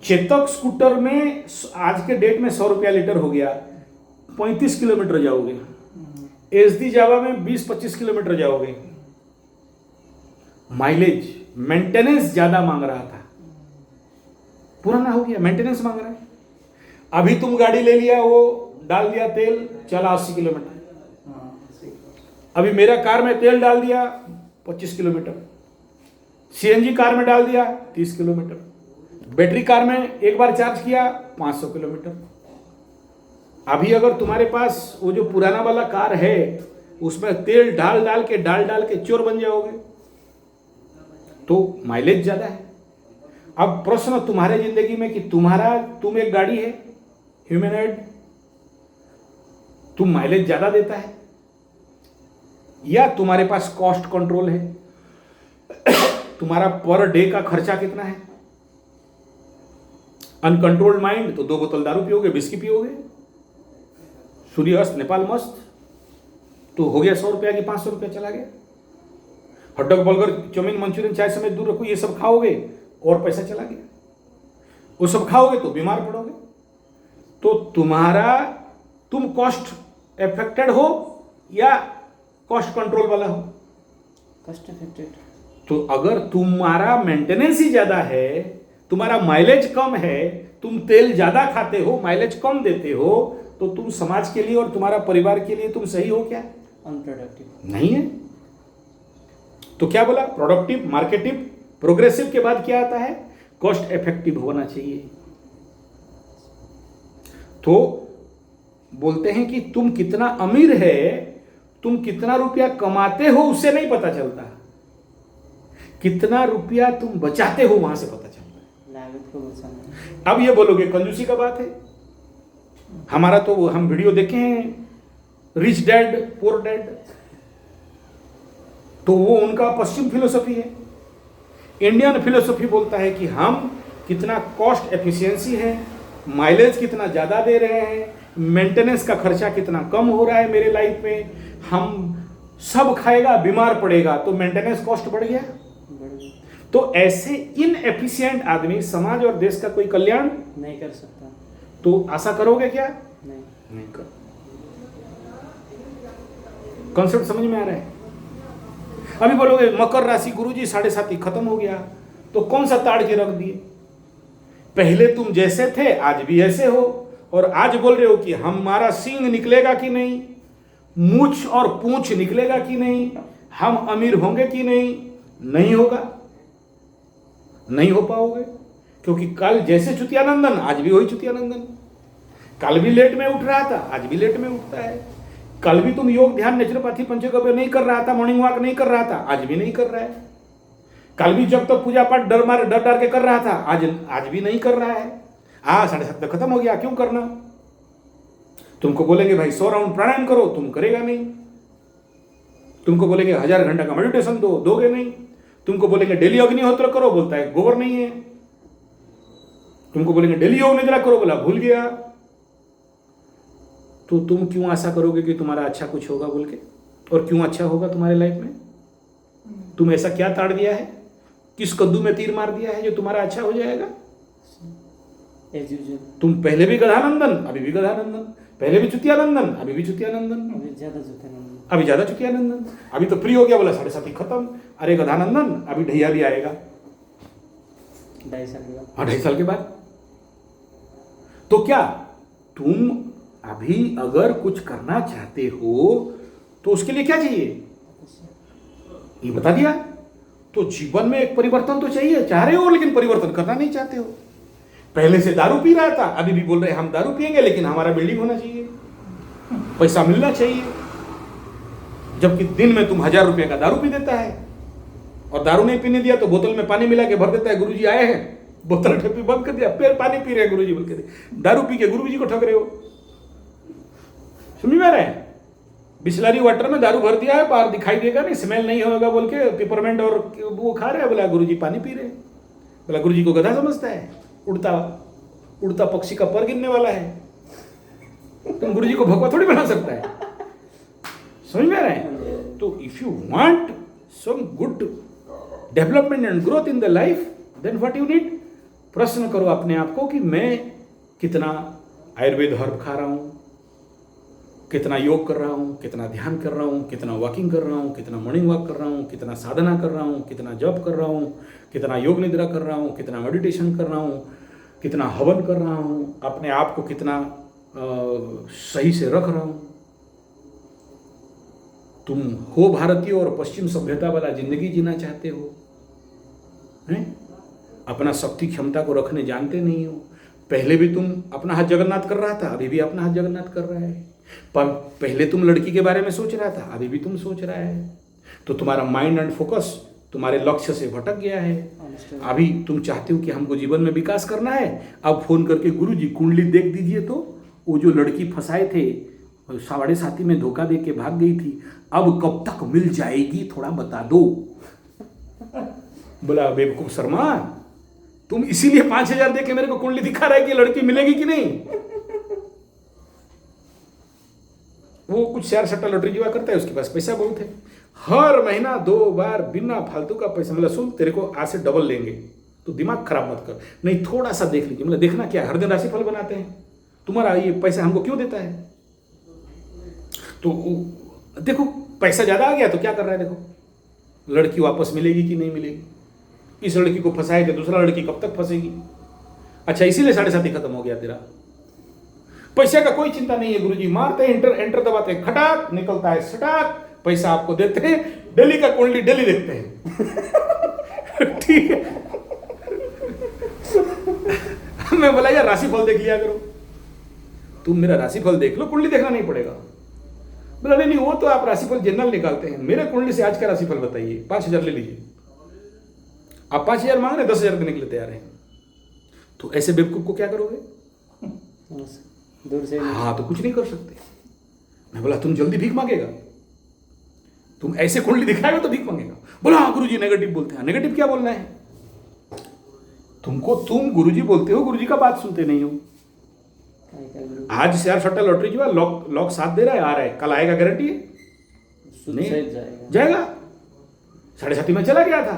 चेतक स्कूटर में आज के डेट में 100 रुपया लीटर हो गया, 35 किलोमीटर जाओगे। एसडी जावा में 20-25 किलोमीटर जाओगे। माइलेज, मेंटेनेंस ज्यादा मांग रहा था, पुराना हो गया, मेंटेनेंस मांग रहा है। अभी तुम गाड़ी ले लिया, वो डाल दिया तेल, चला 80 किलोमीटर। अभी मेरा कार में तेल डाल दिया 25 किलोमीटर, सीएनजी कार में डाल दिया 30 किलोमीटर, बैटरी कार में एक बार चार्ज किया 500 किलोमीटर। अभी अगर तुम्हारे पास वो जो पुराना वाला कार है उसमें तेल डाल डाल के चोर बन जाओगे, तो माइलेज ज्यादा है। अब प्रश्न तुम्हारे जिंदगी में कि तुम एक गाड़ी है ह्यूमनॉइड, तुम माइलेज ज्यादा देता है, या तुम्हारे पास कॉस्ट कंट्रोल है? तुम्हारा पर डे का खर्चा कितना है? अनकंट्रोल्ड माइंड तो 2 बोतल दारू पियोगे, विस्की पियोगे, सूर्य अस्त नेपाल मस्त, तो हो गया 100 रुपया की 500 रुपया चला गया। हॉटडॉग, बर्गर, चाउमीन, मंचूरियन, चाय समेत दूर रखो, ये सब खाओगे और पैसा चला गया। वो सब खाओगे तो बीमार पड़ोगे। तो तुम कॉस्ट इफेक्टेड हो या कॉस्ट कंट्रोल वाला हो? Cost affected. तो अगर तुम्हारा मेंटेनेंस ही ज्यादा है, तुम्हारा माइलेज कम है, तुम तेल ज्यादा खाते हो, माइलेज कम देते हो, तो तुम समाज के लिए और तुम्हारा परिवार के लिए तुम सही हो क्या? अनप्रोडक्टिव नहीं है। तो क्या बोला? प्रोडक्टिव, मार्केटिव, प्रोग्रेसिव के बाद क्या आता है? कॉस्ट इफेक्टिव होना चाहिए। तो बोलते हैं कि तुम कितना अमीर है, तुम कितना रुपया कमाते हो उससे नहीं पता चलता, कितना रुपया तुम बचाते हो वहां से पता चलता है। लागत को बचाना। अब ये बोलोगे कंजूसी का बात है। हमारा तो हम वीडियो देखे हैं, रिच डैड पुअर डैड, तो वो उनका पश्चिम फिलोसफी है। इंडियन फिलोसफी बोलता है कि हम कितना कॉस्ट एफिशिएंसी है, माइलेज कितना ज़्यादा दे रहे हैं, मेंटेनेंस का खर्चा कितना कम हो रहा है मेरे लाइफ में, हम सब खाएगा बीमार पड़ेगा तो मेंटेनेंस कॉस्ट बढ़ गया। तो ऐसे इनएफिशिएंट आदमी समाज और देश का कोई कल्याण नहीं कर सकता। तो आशा करोगे क्या? नहीं कर। कॉन्सेप्ट समझ में आ रहा है? अभी बोलोगे मकर राशि गुरुजी 7.5 खत्म हो गया, तो कौन सा ताड़ के रख दिए? पहले तुम जैसे थे आज भी ऐसे हो, और आज बोल रहे हो कि हमारा सींग निकलेगा कि नहीं, मूछ और पूंछ निकलेगा कि नहीं, हम अमीर होंगे कि नहीं? नहीं होगा, नहीं हो पाओगे, क्योंकि कल जैसे चुतियानंदन आज भी वही चुतियानंदन। कल भी लेट में उठ रहा था, आज भी लेट में उठता है। कल भी तुम योग ध्यान नेचुरोपैथी पंचगव्य नहीं कर रहा था, मॉर्निंग वॉक नहीं कर रहा था, आज भी नहीं कर रहा है। कल भी जब तक पूजा पाठ डर डर के कर रहा था, आज भी नहीं कर रहा है। 7:30 तक खत्म हो गया, क्यों करना? तुमको बोलेंगे भाई 100 राउंड प्राणायाम करो, तुम करेगा नहीं। तुमको बोलेंगे 1000 घंटा का मेडिटेशन दो, दोगे नहीं। तुमको बोलेंगे डेली अग्निहोत्र करो, बोलता है गोबर नहीं है। तुमको बोलेंगे डेली योग निद्रा करो, बोला भूल गया। तो तुम क्यों आशा करोगे कि तुम्हारा अच्छा कुछ होगा बोल के? और क्यों अच्छा होगा तुम्हारे लाइफ में? तुम ऐसा क्या ताड़ दिया है, किस कद्दू में तीर मार दिया है जो तुम्हारा अच्छा हो जाएगा? तुम पहले भी गधानंदन, अभी भी गधानंदन, पहले भी चुतियानंदन, अभी भी चुतियानंदन, अभी ज्यादा चुतियानंदन। अभी तो फ्री हो गया, बोला 7:30 खत्म। अरे गधानंदन, अभी ढैया भी आएगा 2.5 साल के बाद। हाँ, 2.5 साल के बाद। तो क्या तुम अभी अगर कुछ करना चाहते हो तो उसके लिए क्या चाहिए? ये बता दिया। तो जीवन में एक परिवर्तन तो चाहिए, चाह रहे हो लेकिन परिवर्तन करना नहीं चाहते हो। पहले से दारू पी रहा था, अभी भी बोल रहे हैं हम दारू पिएंगे लेकिन हमारा बिल्डिंग होना चाहिए, पैसा मिलना चाहिए। जबकि दिन में तुम 1000 रुपये का दारू पी देता है, और दारू नहीं पीने दिया तो बोतल में पानी मिला के भर देता है। गुरुजी आए हैं, बोतल ठप्पी बंद कर दिया, फिर पानी पी रहे हैं गुरुजी बोल के। दारू पी के गुरुजी को ठग रहे हो, समझ में आ रहा है? बिस्लरी वाटर में दारू भर दिया है, बाहर दिखाई देगा नहीं, स्मेल नहीं होगा बोल के पिपरमेंट और वो खा रहे हैं। बोला गुरुजी पानी पी रहे। बोला गुरुजी को गधा समझता है, उड़ता उड़ता पक्षी का पर गिरने वाला है। तुम गुरुजी को भगवा थोड़ी बना सकता है, समझ में आ रहा है? तो if you want some good development and growth in the life, then what you need? प्रश्न करो अपने आप को कि मैं कितना आयुर्वेद हर्ब खा रहा हूं, कितना योग कर रहा हूँ, कितना ध्यान कर रहा हूँ, कितना वॉकिंग कर रहा हूँ, कितना मॉर्निंग वॉक कर रहा हूँ, कितना साधना कर रहा हूँ, कितना जप कर रहा हूँ, कितना योग निद्रा कर रहा हूँ, कितना मेडिटेशन कर रहा हूँ, कितना हवन कर रहा हूँ, अपने आप को कितना सही से रख रहा हूँ। तुम हो भारतीय और पश्चिम सभ्यता वाला जिंदगी जीना चाहते हो, हैं? अपना शक्ति क्षमता को रखने जानते नहीं हो। पहले भी तुम अपना हाथ जगन्नाथ कर रहा था, अभी भी अपना हाथ जगन्नाथ कर रहा है। पर पहले तुम लड़की के बारे में सोच रहा था, अभी भी तुम सोच रहा है। तो तुम्हारा माइंड एंड फोकस तुम्हारे लक्ष्य से भटक गया है। अभी तुम चाहते हो कि हमको जीवन में विकास करना है, अब फोन करके गुरुजी कुंडली देख दीजिए तो वो जो लड़की फंसाए थे 7:30 में धोखा दे के भाग गई थी, अब कब तक मिल जाएगी थोड़ा बता दो। बोला बेवकूफ शर्मा, तुम इसीलिए 5000 दे के मेरे को कुंडली दिखा रहा है कि लड़की मिलेगी कि नहीं? वो कुछ शेयर सट्टा लॉटरी जुआ करता है, उसके पास पैसा बहुत है, हर महीना 2 बार बिना फालतू का पैसा। मतलब सुन, तेरे को आज से डबल लेंगे, तो दिमाग खराब मत कर, नहीं थोड़ा सा देख लीजिए। मतलब देखना क्या, हर दिन राशिफल बनाते हैं, तुम्हारा ये पैसा हमको क्यों देता है? तो देखो पैसा ज्यादा आ गया तो क्या कर रहा है, देखो लड़की वापस मिलेगी कि नहीं मिलेगी। इस लड़की को फंसाए थे, दूसरा लड़की कब तक फंसेगी? अच्छा इसीलिए 7:30 खत्म हो गया तेरा। पैसे का कोई चिंता नहीं है, गुरुजी मारते हैं, एंटर दबाते हैं, खटाक निकलता है सटाक, पैसा आपको देते हैं, डेली का कुंडली डेली देखते हैं। ठीक है। मैं बोला यार राशिफल देख लिया करो, तुम मेरा राशिफल देख लो, कुंडली देखना नहीं पड़ेगा। बोला नहीं वो तो आप राशिफल जनरल निकालते हैं, मेरे कुंडली से आज का राशिफल बताइए, 5000 ले लीजिए। आप 5000 मांग रहे, 10,000 देने के लिए तैयार है। तो ऐसे बेवकूफ को क्या करोगे? दूर से हाँ तो कुछ नहीं कर सकते। मैं बोला तुम जल्दी भीख मांगेगा, तुम ऐसे कुंडली दिखाएगा तो भीख मांगेगा। बोला हाँ गुरुजी नेगेटिव बोलते हैं। नेगेटिव क्या बोलना है तुमको? तुम गुरुजी बोलते हो, गुरुजी का बात सुनते नहीं हो। आज शेयर सट्टा लॉटरी जो है लॉक साथ दे रहा है, आ रहा है, कल आएगा, गारंटी है? नहीं जाएगा। 7:30 में चला गया था,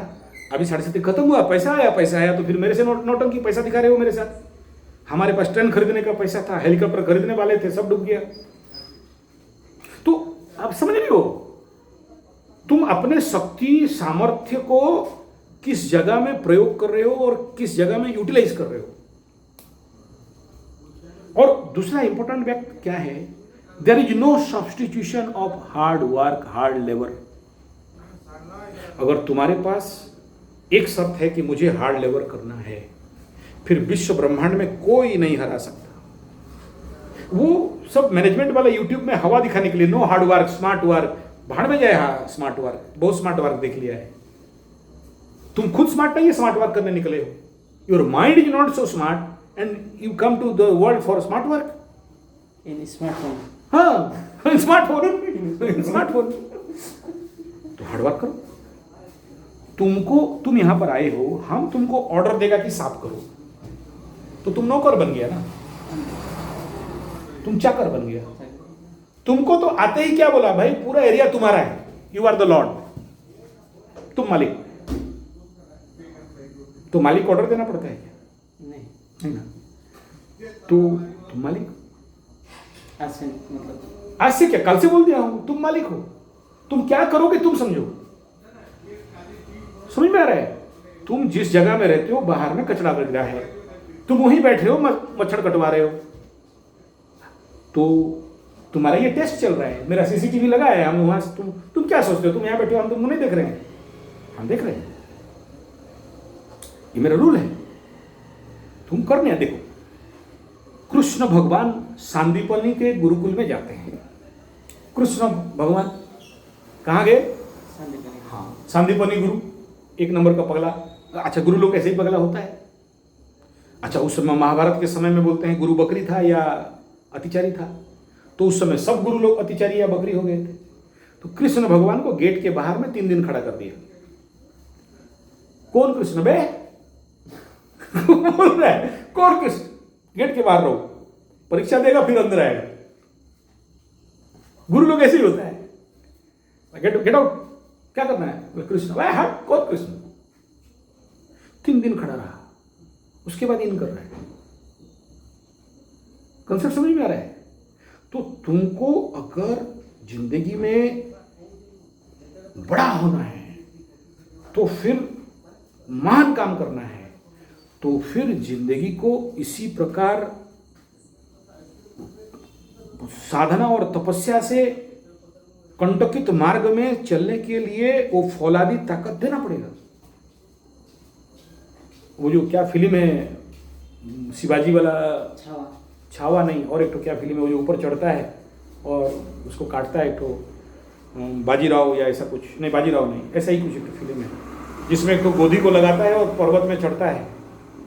अभी 7:30 खत्म हुआ, पैसा आया तो फिर मेरे से नौटंकी पैसा दिखा रहे हो मेरे साथ। हमारे पास ट्रेन खरीदने का पैसा था, हेलीकॉप्टर खरीदने वाले थे, सब डूब गया। तो आप समझ रहे हो, तुम अपने शक्ति सामर्थ्य को किस जगह में प्रयोग कर रहे हो और किस जगह में यूटिलाइज कर रहे हो। और दूसरा इंपॉर्टेंट फैक्ट क्या है, there is no substitution of hard work, hard labour. अगर तुम्हारे पास एक शर्त है कि मुझे हार्ड लेबर करना है, फिर विश्व ब्रह्मांड में कोई नहीं हरा सकता। वो सब मैनेजमेंट वाला यूट्यूब में हवा दिखाने के लिए, no hard work smart work, भाड़ में जाए। हाँ, स्मार्ट वर्क, बहुत स्मार्ट वर्क देख लिया है। तुम खुद स्मार्ट नहीं है, स्मार्ट वर्क करने निकले हो। Your mind is not so smart and you come to the world for smart work. In smartphone. हाँ, स्मार्टफोन। तो हार्ड वर्क करो। तुम यहां पर आए हो, हम तुमको ऑर्डर देगा कि साफ करो, तो तुम नौकर बन गया ना, तुम चाकर बन गया। तुमको तो आते ही क्या बोला, भाई पूरा एरिया तुम्हारा है, यू आर द लॉर्ड, तुम मालिक। तो मालिक ऑर्डर देना पड़ता है क्या? नहीं ना। तो तुम मालिक आज से मतलब आज से क्या, कल से बोल दिया हूं, तुम मालिक हो। तुम क्या करोगे तुम समझो। समझ में आ रहा है? तुम जिस जगह में रहते हो बाहर में कचरा गिरा है, तुम वहीं बैठे हो, मच्छर कटवा रहे हो। तो तुम्हारा ये टेस्ट चल रहा है, मेरा सीसीटीवी लगा है, हम वहां से तुम क्या सोचते हो, तुम यहां बैठे हो, हम तुमको नहीं देख रहे हैं? हम देख रहे हैं, ये मेरा रूल है, तुम करने देखो। कृष्ण भगवान सांदीपनी के गुरुकुल में जाते हैं। कृष्ण भगवान कहाँ गए? हाँ, सांदीपनी गुरु, एक नंबर का पगला। अच्छा, गुरु लोग ऐसे ही पगला होता है? अच्छा, उस समय महाभारत के समय में बोलते हैं गुरु बकरी था या अतिचारी था, तो उस समय सब गुरु लोग अतिचारी या बकरी हो गए थे। तो कृष्ण भगवान को गेट के बाहर में 3 दिन खड़ा कर दिया। कौन कृष्ण बे? बोल रहा है कौन कृष्ण? गेट के बाहर रहो, परीक्षा देगा फिर अंदर आएगा। गुरु लोग ऐसे ही होता है, गेट आउट, क्या करना है? कृष्ण, वह हट, कौन कृष्ण? 3 दिन खड़ा रहा, उसके बाद इन कर रहा है। कंसेप्ट समझ में आ रहा है? तो तुमको अगर जिंदगी में बड़ा होना है, तो फिर महान काम करना है, तो फिर जिंदगी को इसी प्रकार साधना और तपस्या से कंटकित मार्ग में चलने के लिए वो फौलादी ताकत देना पड़ेगा। वो जो क्या फिल्म है शिवाजी वाला, छावा नहीं, और एक तो क्या फिल्म है, वो जो ऊपर चढ़ता है और उसको काटता है, एक तो बाजीराव या ऐसा कुछ, नहीं बाजीराव नहीं, ऐसा ही कुछ एक फिल्म है, जिसमें एक तो गोदी को लगाता है और पर्वत में चढ़ता है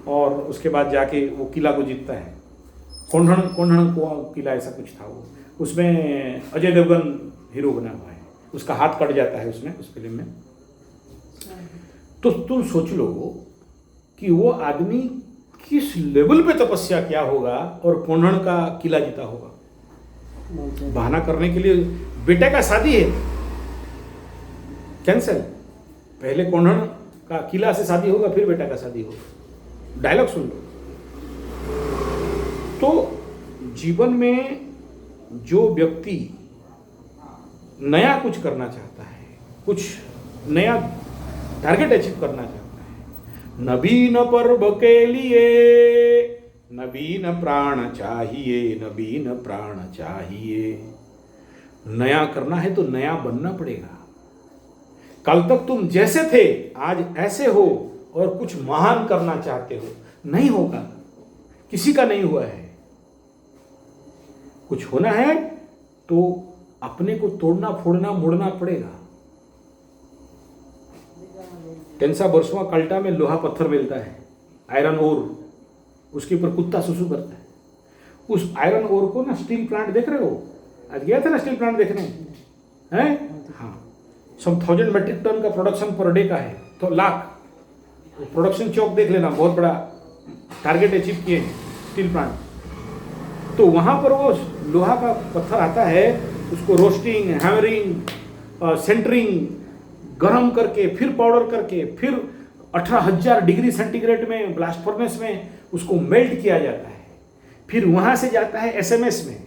और उसके बाद जाके वो किला को जीतता है। कोंढण को किला ऐसा कुछ था वो, उसमें अजय देवगन हीरो बना हुआ है, उसका हाथ कट जाता है उसमें, उस फिल्म में। तो तुम सोच लो कि वो आदमी किस लेवल पे तपस्या किया होगा और कोंढण का किला जीता होगा। बहाना करने के लिए बेटे का शादी है, कैंसिल, पहले कोंढण का किला से शादी होगा फिर बेटा का शादी होगा। डायलॉग सुन लो। तो जीवन में जो व्यक्ति नया कुछ करना चाहता है, कुछ नया टारगेट अचीव करना चाहता है, नवीन पर्व के लिए नवीन प्राण चाहिए, नवीन प्राण चाहिए। नया करना है तो नया बनना पड़ेगा। कल तक तुम जैसे थे आज ऐसे हो और कुछ महान करना चाहते हो, नहीं होगा, किसी का नहीं हुआ है। कुछ होना है तो अपने को तोड़ना फोड़ना मुड़ना पड़ेगा। टेंसा बरसवा कल्टा में लोहा पत्थर मिलता है, आयरन ओर, उसके ऊपर कुत्ता सुसु करता है। उस आयरन ओर को ना स्टील प्लांट देख रहे हो, आज गया था ना स्टील प्लांट देखने हैं? हाँ, सम 1000 मेट्रिक टन का प्रोडक्शन पर डे का है, तो लाख। प्रोडक्शन चौक देख लेना, बहुत बड़ा टारगेट अचीव किए स्टील प्लांट। तो वहां पर वो लोहा का पत्थर आता है, उसको रोस्टिंग, हैमरिंग, सेंटरिंग, गर्म करके, फिर पाउडर करके, फिर 18,000 डिग्री सेंटीग्रेड में ब्लास्ट फर्नेस में उसको मेल्ट किया जाता है। फिर वहां से जाता है एसएमएस में,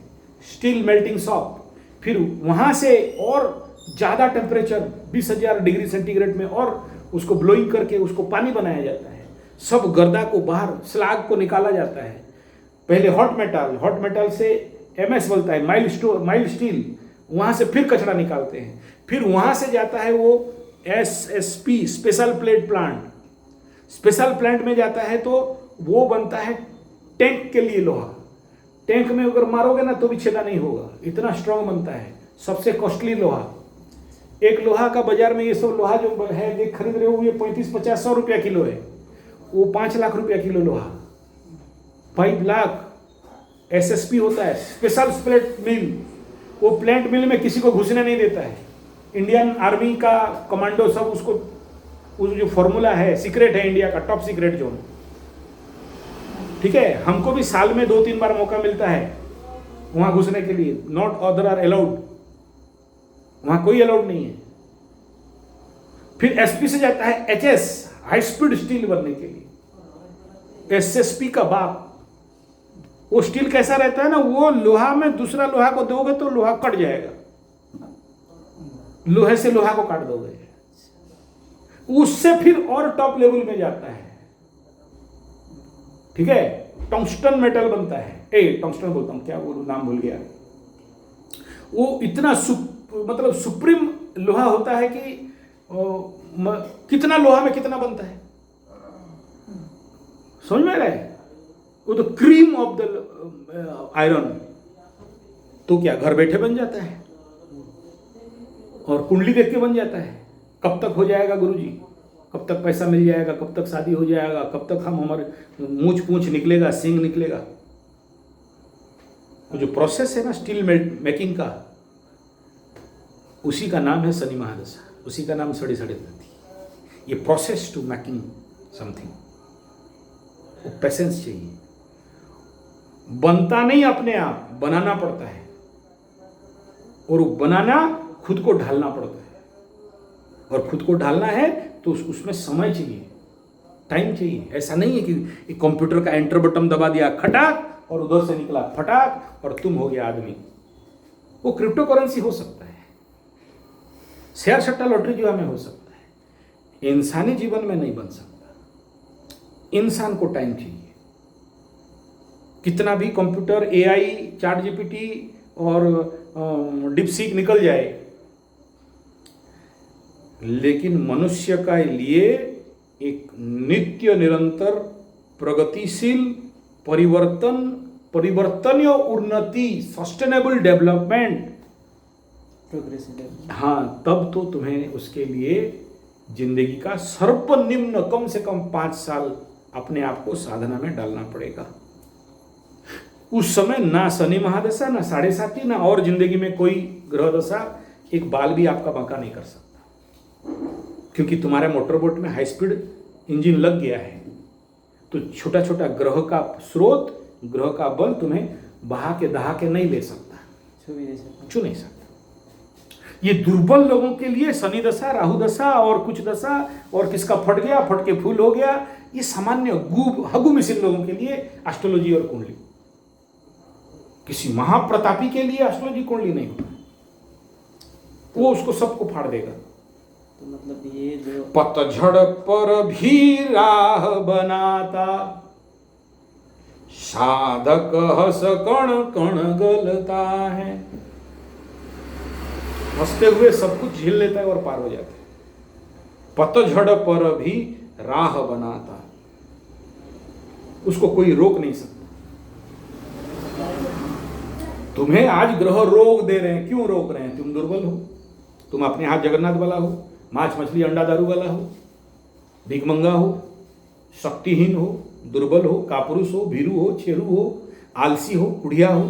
स्टील मेल्टिंग शॉप। फिर वहां से और ज़्यादा टेम्परेचर 20,000 डिग्री सेंटीग्रेड में और उसको ब्लोइंग करके उसको पानी बनाया जाता है। सब गर्दा को बाहर, स्लैग को निकाला जाता है। पहले हॉट मेटल से एमएस बोलता है, माइल्ड स्टील, वहाँ से फिर कचरा निकालते हैं। फिर वहाँ से जाता है वो SSP, special plate plant. Special plant में जाता है तो वो बनता है टैंक के लिए लोहा। टैंक में अगर मारोगे ना तो भी छेदा नहीं होगा, इतना स्ट्रांग बनता है। सबसे कॉस्टली लोहा, एक लोहा का बाजार में ये सब लोहा जो है ये खरीद रहे हो, ये 35-50-100 रुपया किलो है। वो 5 लाख रुपया किलो लोहा, 5 लाख SSP होता है, स्पेशल प्लेट मिल। वो प्लांट मिल में किसी को घुसने नहीं देता है। इंडियन आर्मी का कमांडो सब उसको, उस जो फॉर्मूला है, सीक्रेट है इंडिया का, टॉप सीक्रेट जोन। ठीक है, हमको भी साल में 2-3 बार मौका मिलता है वहां घुसने के लिए। नॉट अदर आर अलाउड, वहां कोई अलाउड नहीं है। फिर SP से जाता है HS, हाई स्पीड स्टील बनने के लिए। SSP का बाप, वो स्टील कैसा रहता है ना, वो लोहा में दूसरा लोहा को दोगे तो लोहा कट जाएगा, लोहे से लोहा को काट दोगे। उससे फिर और टॉप लेवल में जाता है। ठीक है, टंगस्टन मेटल बनता है। टंगस्टन बोलता हूं, क्या बोलूं, नाम भूल गया। वो इतना मतलब सुप्रीम लोहा होता है कि कितना लोहा में कितना बनता है, समझ में आ रहा है? वो तो क्रीम ऑफ द आयरन। तो क्या घर बैठे बन जाता है और कुंडली देख के बन जाता है। कब तक हो जाएगा गुरुजी, कब तक पैसा मिल जाएगा, कब तक शादी हो जाएगा, कब तक हम हमारे मूछ पूछ निकलेगा, सिंग निकलेगा। वो जो प्रोसेस है ना स्टील मेकिंग का, उसी का नाम है शनि महादशा, उसी का नाम सड़ी सड़ी रहती। ये प्रोसेस टू मेकिंग समथिंग, वो पेशेंस चाहिए। बनता नहीं अपने आप, बनाना पड़ता है। और वो बनाना खुद को ढालना पड़ता है। और खुद को ढालना है तो उसमें समय चाहिए, टाइम चाहिए। ऐसा नहीं है कि कंप्यूटर का एंटर बटन दबा दिया खटाक और उधर से निकला फटाक और तुम हो गया आदमी। वो क्रिप्टो करेंसी हो सकता है, शेयर सट्टा लॉटरी जुआ में हो सकता है, इंसानी जीवन में नहीं बन सकता। इंसान को टाइम चाहिए। कितना भी कंप्यूटर, AI, ChatGPT और डीपसीक निकल जाए, लेकिन मनुष्य का लिए एक नित्य निरंतर प्रगतिशील परिवर्तनीय उन्नति, सस्टेनेबल डेवलपमेंट, हाँ, तब तो तुम्हें उसके लिए जिंदगी का सर्वनिम्न कम से कम 5 साल अपने आप को साधना में डालना पड़ेगा। उस समय ना शनि महादशा, ना 7.5, ना और जिंदगी में कोई ग्रह दशा एक बाल भी आपका बांका नहीं कर सकता, क्योंकि तुम्हारे मोटरबोट में हाई स्पीड इंजन लग गया है। तो छोटा छोटा ग्रह का स्रोत, ग्रह का बल तुम्हें बहा के दहा के नहीं ले सकता, छू नहीं सकता। ये दुर्बल लोगों के लिए शनि दशा, राहु दशा और कुछ दशा, और किसका फट गया, फट के फूल हो गया, ये सामान्य हगु मिसिल लोगों के लिए एस्ट्रोलॉजी और कुंडली। किसी महाप्रतापी के लिए एस्ट्रोलॉजी कुंडली नहीं होता, वो उसको सबको फाड़ देगा। तो मतलब ये जो पतझड़ पर भी राह बनाता, साधक हस कण कण गलता है। हंसते हुए सब कुछ झेल लेता है और पार हो जाता है। पतझड़ पर भी राह बनाता, उसको कोई रोक नहीं सकता। तुम्हें आज ग्रह रोग दे रहे हैं, क्यों रोक रहे हैं? तुम दुर्बल हो, तुम अपने हाथ जगन्नाथ वाला हो, मांस मछली अंडा दारू वाला हो, भिखमंगा हो, शक्तिहीन हो, दुर्बल हो, कापुरुष हो, भीरू हो, छेरू हो, आलसी हो, कुढ़िया हो,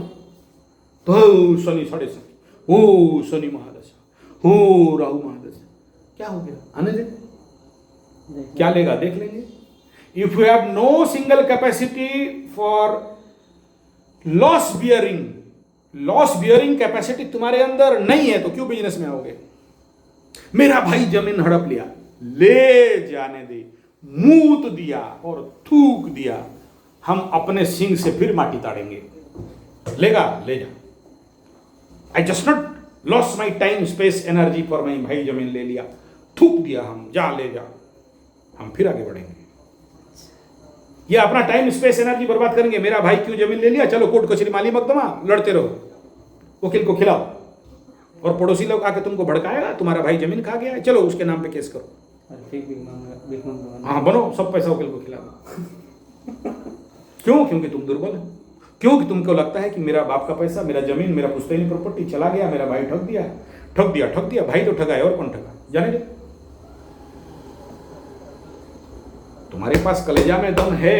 तो शनि 7.5, हो शनि महादशा, हो राहु महादशा, क्या हो गया? आने दे, क्या लेगा देख लेंगे। If you have no single capacity for loss bearing capacity तुम्हारे अंदर नहीं है, तो क्यों बिजनेस में आओगे? मेरा भाई जमीन हड़प लिया, ले जाने दे, मूत दिया और थूक दिया, हम अपने सिंग से फिर माटी ताड़ेंगे। लेगा ले जा। I just not loss my time space energy for my भाई जमीन ले लिया, थूक दिया, हम जा ले जा, हम फिर आगे बढ़ेंगे। ये अपना टाइम स्पेस एनर्जी बर्बाद करेंगे। मेरा भाई क्यों जमीन ले लिया, चलो कोर्ट कचहरी माली मुकदमा लड़ते रहो, वकील को खिलाओ, और पड़ोसी लोग आके तुमको भड़काएगा, तुम्हारा भाई जमीन खा गया है, चलो उसके नाम पे केस करो। और फिर भीख मांगो। हाँ बनो, सब पैसा वकील को खिला दो। क्यों? क्योंकि तुम दुर्बल हो। क्योंकि तुमको लगता है कि मेरा बाप का पैसा, मेरा जमीन, मेरा पुश्तैनी प्रॉपर्टी चला गया, मेरा भाई ठग दिया, ठग दिया, ठग दिया। भाई तो ठगा है, और कौन ठगा, जाने दे। तुम्हारे पास कलेजा में दम है।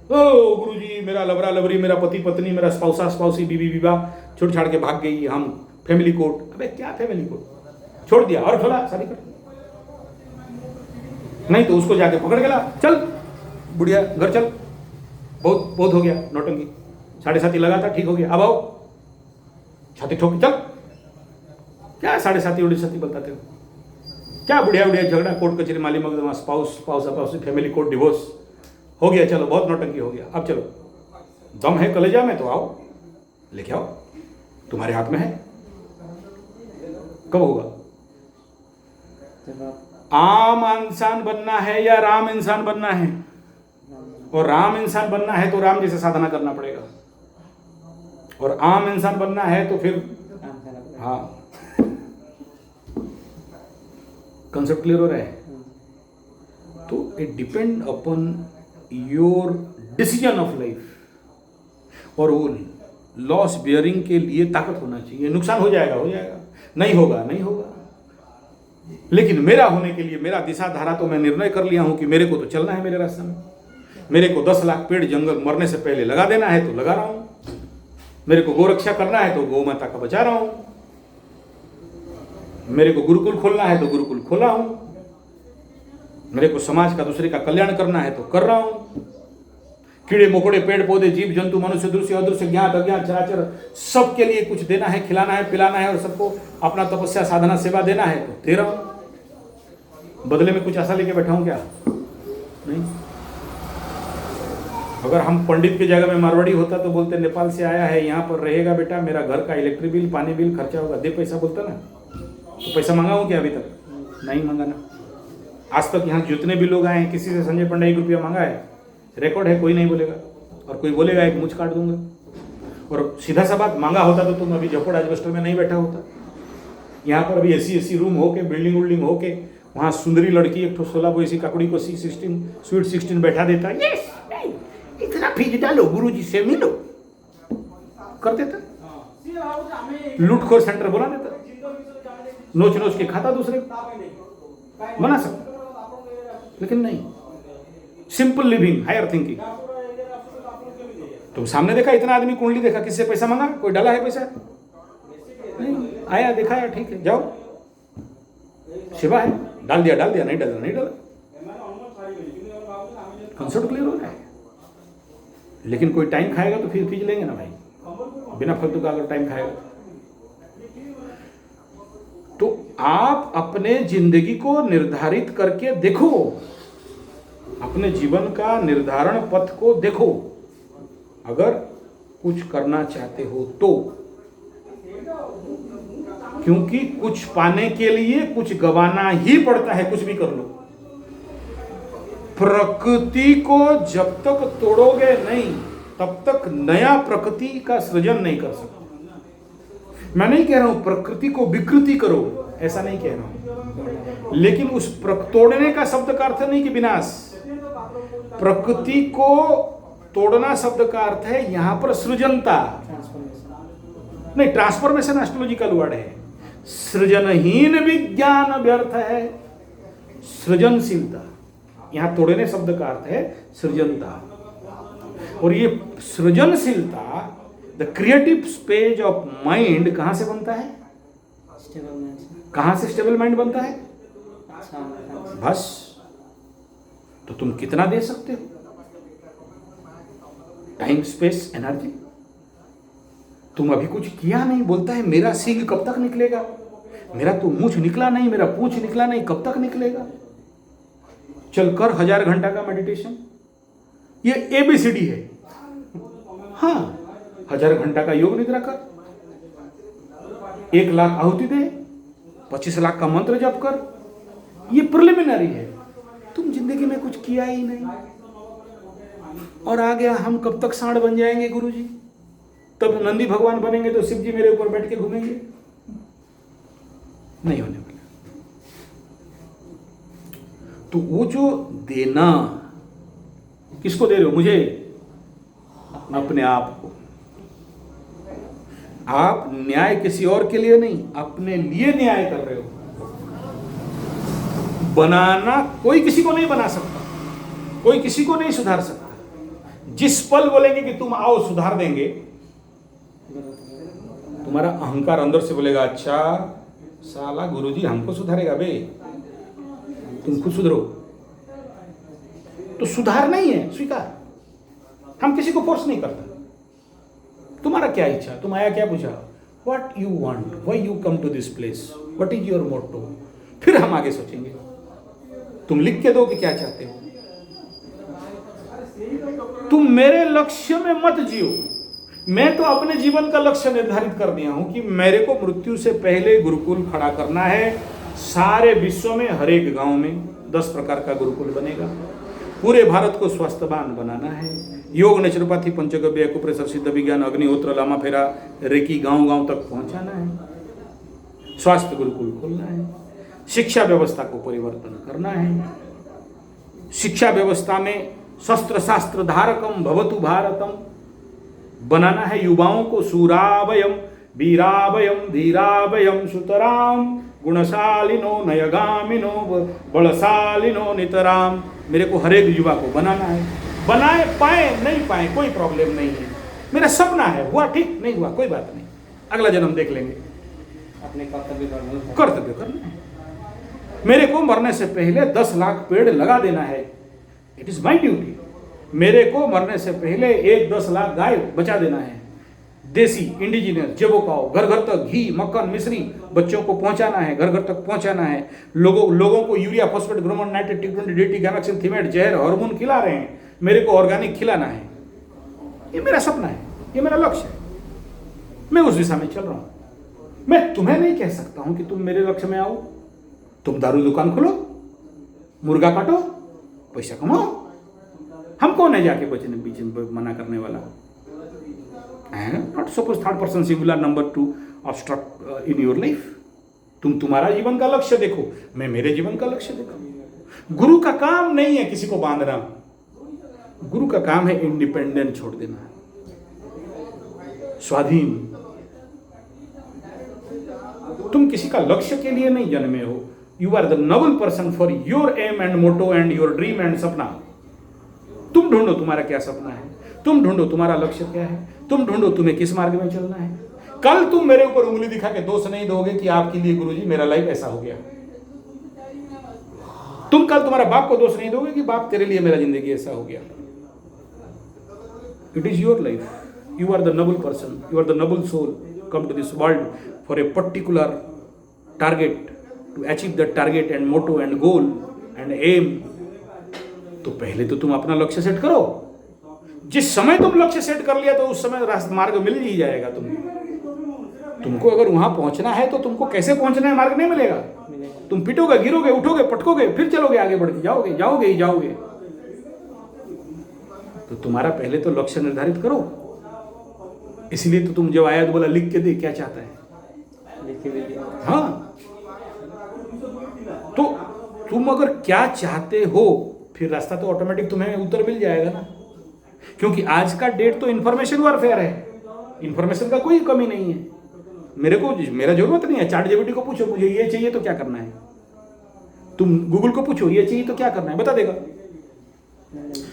ओ गुरुजी, मेरा लवरा लवरी, मेरा पति पत्नी, मेरा स्पाउसा स्पाउसी, बीवी विवाह छोड़ छाड़ के भाग गई, हम फैमिली कोर्ट। अबे क्या फैमिली कोर्ट, छोड़ दिया और खोला, शादी कर। नहीं तो उसको जाके पकड़ के ला, चल बुढ़िया घर चल, बहुत बहुत हो गया नौटंकी, 7.5 लगा था, ठीक हो गया, अब आओ, छाती ठोक चल। क्या 7.5 बताते हो, क्या बुढ़िया बुढ़िया झगड़ा, कोर्ट कचहरी, माली मकदमा, spouse spouse spouse, family court, divorce हो गया, चलो बहुत नौटंकी हो गया, अब चलो दम है कलेजा में तो आओ, लेके आओ, तुम्हारे हाथ में है। कब होगा? आम इंसान बनना है या राम इंसान बनना है? और राम इंसान बनना है तो राम जैसे साधना करना पड़ेगा, और आम इंसान बनना है तो फिर हाँ। कंसेप्ट क्लियर हो रहा है? तो it depend upon your decision of life, और वो लॉस बियरिंग के लिए ताकत होना चाहिए। नुकसान हो जाएगा, हो जाएगा, नहीं होगा, नहीं होगा, लेकिन मेरा होने के लिए, मेरा दिशा धारा तो मैं निर्णय कर लिया हूं कि मेरे को तो चलना है मेरे रास्ते में। मेरे को 10 लाख पेड़ जंगल मरने से पहले लगा देना है तो लगा रहा हूं, मेरे को गोरक्षा करना है तो गौ माता का बचा रहा हूं, मेरे को गुरुकुल खोलना है तो गुरुकुल खोला हूं, मेरे को समाज का दूसरे का कल्याण करना है तो कर रहा हूं। कीड़े मकोड़े, पेड़ पौधे, जीव जंतु, मनुष्य, दृश्य अदृश्य, ज्ञात अज्ञात, चराचर, सबके लिए कुछ देना है, खिलाना है, पिलाना है, और सबको अपना तपस्या साधना सेवा देना है तो दे रहा हूं। बदले में कुछ ऐसा लेके बैठा हूं क्या? नहीं। अगर हम पंडित की जगह में मारवाड़ी होता तो बोलते नेपाल से आया है, यहाँ पर रहेगा बेटा, मेरा घर का इलेक्ट्रिक बिल, पानी बिल खर्चा होगा, दे पैसा, बोलता ना। तो पैसा मांगा हूँ क्या अभी तक? नहीं मांगा ना। आज तक यहाँ जितने भी लोग आए हैं, किसी से संजय पंडा 1 रुपया मांगा है? रिकॉर्ड है, कोई नहीं बोलेगा, और कोई बोलेगा एक मुझ काट दूंगा। और सीधा सा बात, मांगा होता तो तुम अभी झोपड़ एडजस्टर में नहीं बैठा होता। यहाँ पर अभी एसी रूम होके, बिल्डिंग उल्डिंग होके, वहाँ सुंदरी लड़की एक 16 बोई काकड़ी को C16 स्वीट 16 बैठा देता, यस इतना फीस डालो, गुरुजी से मिलो, कर देता। लूटखोर सेंटर बुला देता, नोच नोच के खाता दूसरे को, बना सकता, लेकिन नहीं। Simple living, higher thinking. तुम सामने देखा, इतना आदमी कुंडली देखा, किससे पैसा मांगा? कोई डाला है पैसा? नहीं। आया, दिखाया, ठीक है, जाओ, सेवा है, डाल दिया, नहीं डाला, नहीं डाला। कंसेप्ट क्लियर हो रहा है? लेकिन कोई टाइम खाएगा तो फिर खींच लेंगे ना भाई, बिना फालतू का अगर टाइम खाएगा। तो आप अपने जिंदगी को निर्धारित करके देखो, अपने जीवन का निर्धारण पथ को देखो, अगर कुछ करना चाहते हो तो। क्योंकि कुछ पाने के लिए कुछ गंवाना ही पड़ता है, कुछ भी कर लो। प्रकृति को जब तक तोड़ोगे नहीं, तब तक नया प्रकृति का सृजन नहीं कर सकते। मैं नहीं कह रहा हूं प्रकृति को विकृति करो, ऐसा नहीं कह रहा हूं, लेकिन उस तोड़ने का शब्द का अर्थ नहीं कि विनाश। प्रकृति को तोड़ना शब्द का अर्थ है यहां पर सृजनता नहीं, ट्रांसफॉर्मेशन एस्ट्रोलॉजिकल वर्ड है। सृजनहीन विज्ञान व्यर्थ है, सृजनशीलता। यहां तोड़ने शब्द का अर्थ है सृजनता, और ये सृजनशीलता, the creative space of mind कहां से बनता है? Stable mind. कहां से स्टेबल माइंड बनता है? बस। तो तुम कितना दे सकते हो? Time, space, energy. तुम अभी कुछ किया नहीं, बोलता है मेरा सींग कब तक निकलेगा, मेरा तो मूंछ निकला नहीं, मेरा पूंछ निकला नहीं, कब तक निकलेगा? चल कर 1000 घंटा का मेडिटेशन, ये ABCD है। हाँ, 1000 घंटा का योग निद्रा कर, 1 लाख आहुति दे, 25 लाख का मंत्र जप कर, ये प्रिलिमिनरी है। तुम जिंदगी में कुछ किया ही नहीं, और आ गया हम कब तक सांड बन जाएंगे गुरुजी, तब नंदी भगवान बनेंगे तो शिव जी मेरे ऊपर बैठ के घूमेंगे। नहीं होने वाला। तो वो जो देना, किसको दे रहे हो? मुझे, अपने आप को। आप न्याय किसी और के लिए नहीं, अपने लिए न्याय कर रहे हो। बनाना कोई किसी को नहीं बना सकता, कोई किसी को नहीं सुधार सकता। जिस पल बोलेंगे कि तुम आओ सुधार देंगे, तुम्हारा अहंकार अंदर से बोलेगा अच्छा साला गुरुजी हमको सुधारेगा बे, तुम खुद सुधरो। तो सुधार नहीं है, स्वीकार। हम किसी को फोर्स नहीं करते। तुम्हारा क्या इच्छा, तुम आया क्या पूछा, what you want, why you come to this place, what is your motto, फिर हम आगे सोचेंगे। तुम लिख के दो कि क्या चाहते हो। तुम मेरे लक्ष्य में मत जियो। मैं तो अपने जीवन का लक्ष्य निर्धारित कर दिया हूं कि मेरे को मृत्यु से पहले गुरुकुल खड़ा करना है। सारे विश्व में हर एक गांव में 10 प्रकार का गुरुकुल बनेगा। पूरे भारत को स्वस्थवान बनाना है। योग, नेचुरोपैथी, पंचगव्य, एक्यूप्रेशर, सिद्ध विज्ञान, अग्निहोत्र, लामा फेरा, रेकी गांव गांव तक पहुंचाना है। स्वास्थ्य गुरुकुल खोलना है। शिक्षा व्यवस्था को परिवर्तन करना है। शिक्षा व्यवस्था में शस्त्र शास्त्र धारकम भवतु भारतम बनाना है। युवाओं को सूरावयम वीरावयम धीरावयम सुतराम गुणशालिनो नयगामिनो बलशालिनो नितराम। मेरे को हर एक युवा को बनाना है। बनाए पाए नहीं पाए कोई प्रॉब्लम नहीं है। मेरा सपना है, हुआ ठीक, नहीं हुआ कोई बात नहीं, अगला जन्म देख लेंगे। अपने कर्तव्य करना है। मेरे को मरने से पहले 10 लाख पेड़ लगा देना है। It is my duty. मेरे को मरने से पहले 10 लाख गाय बचा देना है। देसी इंडिजिनियस जेबोकाओ घर घर तक घी मक्खन मिश्री बच्चों को पहुंचाना है, घर घर तक पहुंचाना है। लोगों को यूरिया फॉस्फेट ग्रोमोन नाइट्रेट टी20 डीटी गैमेक्सिन थीमेट जहर हार्मोन खिला रहे हैं, मेरे को ऑर्गेनिक खिलाना है। ये मेरा सपना है, ये मेरा लक्ष्य है। मैं उस दिशा में चल रहा हूं। मैं तुम्हें नहीं कह सकता हूं कि तुम मेरे लक्ष्य में आओ। तुम दारू दुकान खोलो, मुर्गा काटो, पैसा कमाओ। हम कौन है जाके बचने बीच में मना करने वाला? Not suppose third person singular number two obstruct in your life. तुम तुम्हारा जीवन का लक्ष्य देखो, मैं मेरे जीवन का लक्ष्य देखो। गुरु का काम नहीं है किसी को बांधना। गुरु का काम है इंडिपेंडेंट छोड़ देना, स्वाधीन। तुम किसी का लक्ष्य के लिए नहीं जन्मे हो। You are the noble person for your aim and motto and your dream and सपना। तुम ढूंढो तुम्हारा क्या सपना है, तुम ढूंढो तुम्हारा लक्ष्य क्या है, तुम ढूंढो तुम्हें किस मार्ग में चलना है। कल तुम मेरे ऊपर उंगली दिखा के दोष नहीं दोगे कि आपके लिए गुरुजी मेरा लाइफ ऐसा हो गया। तुम कल तुम्हारा बाप को दोष नहीं दोगे कि बाप तेरे लिए मेरा जिंदगी ऐसा हो गया। It is your life. You are the noble person, you are the noble soul come to this world for a particular target, to achieve the target and motto and goal and aim. तो पहले तो तुम अपना लक्ष्य set करो। जिस समय तुम लक्ष्य सेट कर लिया तो उस समय रास्ता मार्ग मिल ही जाएगा। तुमको अगर वहां पहुंचना है तो तुमको कैसे पहुंचना है मार्ग नहीं मिलेगा। तुम पिटोगे, गिरोगे, उठोगे, पटकोगे, फिर चलोगे, आगे बढ़ के जाओगे ही जाओगे। तो तुम्हारा पहले तो लक्ष्य निर्धारित करो। इसलिए तो तुम जब आया तो बोला लिख के दे क्या चाहता है, लिख के दे। हाँ, तो तुम अगर क्या चाहते हो फिर रास्ता तो ऑटोमेटिक तुम्हें उत्तर मिल जाएगा ना। क्योंकि आज का डेट तो इंफॉर्मेशन वॉरफेयर है। इंफॉर्मेशन का कोई कमी नहीं है। मेरा जरूरत नहीं है। चैट जीपीटी को पूछो मुझे ये चाहिए तो क्या करना है, तुम गूगल को पूछो ये चाहिए तो क्या करना है, बता देगा।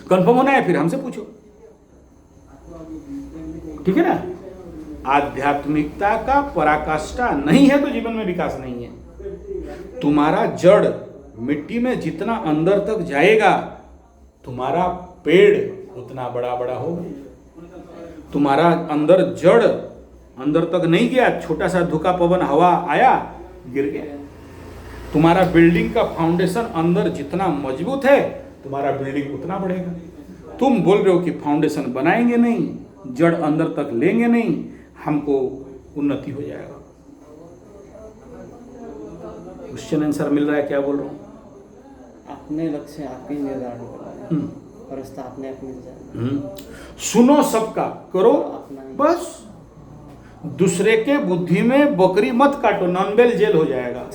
कंफर्म होना है फिर हमसे पूछो, ठीक है ना। आध्यात्मिकता का पराकाष्ठा नहीं है तो जीवन में विकास नहीं है। तुम्हारा जड़ मिट्टी में जितना अंदर तक जाएगा तुम्हारा पेड़ उतना बड़ा बड़ा होगा। तुम्हारा अंदर जड़ अंदर तक नहीं गया, छोटा सा धुका पवन हवा आया गिर गया। तुम्हारा बिल्डिंग का फाउंडेशन अंदर जितना मजबूत है तुम्हारा बिल्डिंग उतना बढ़ेगा। तुम बोल रहे हो कि फाउंडेशन बनाएंगे नहीं, जड़ अंदर तक लेंगे नहीं, हमको उन्नति हो जाएगा। क्वेश्चन आंसर मिल रहा है क्या बोल रहा हूँ? अपने लक्ष्य आप ही निर्धारण करना है और रास्ता अपने आप मिल जाए। सुनो सबका, करो बस। दूसरे के बुद्धि में बकरी मत काटो, नॉन-वेल जेल हो जाएगा।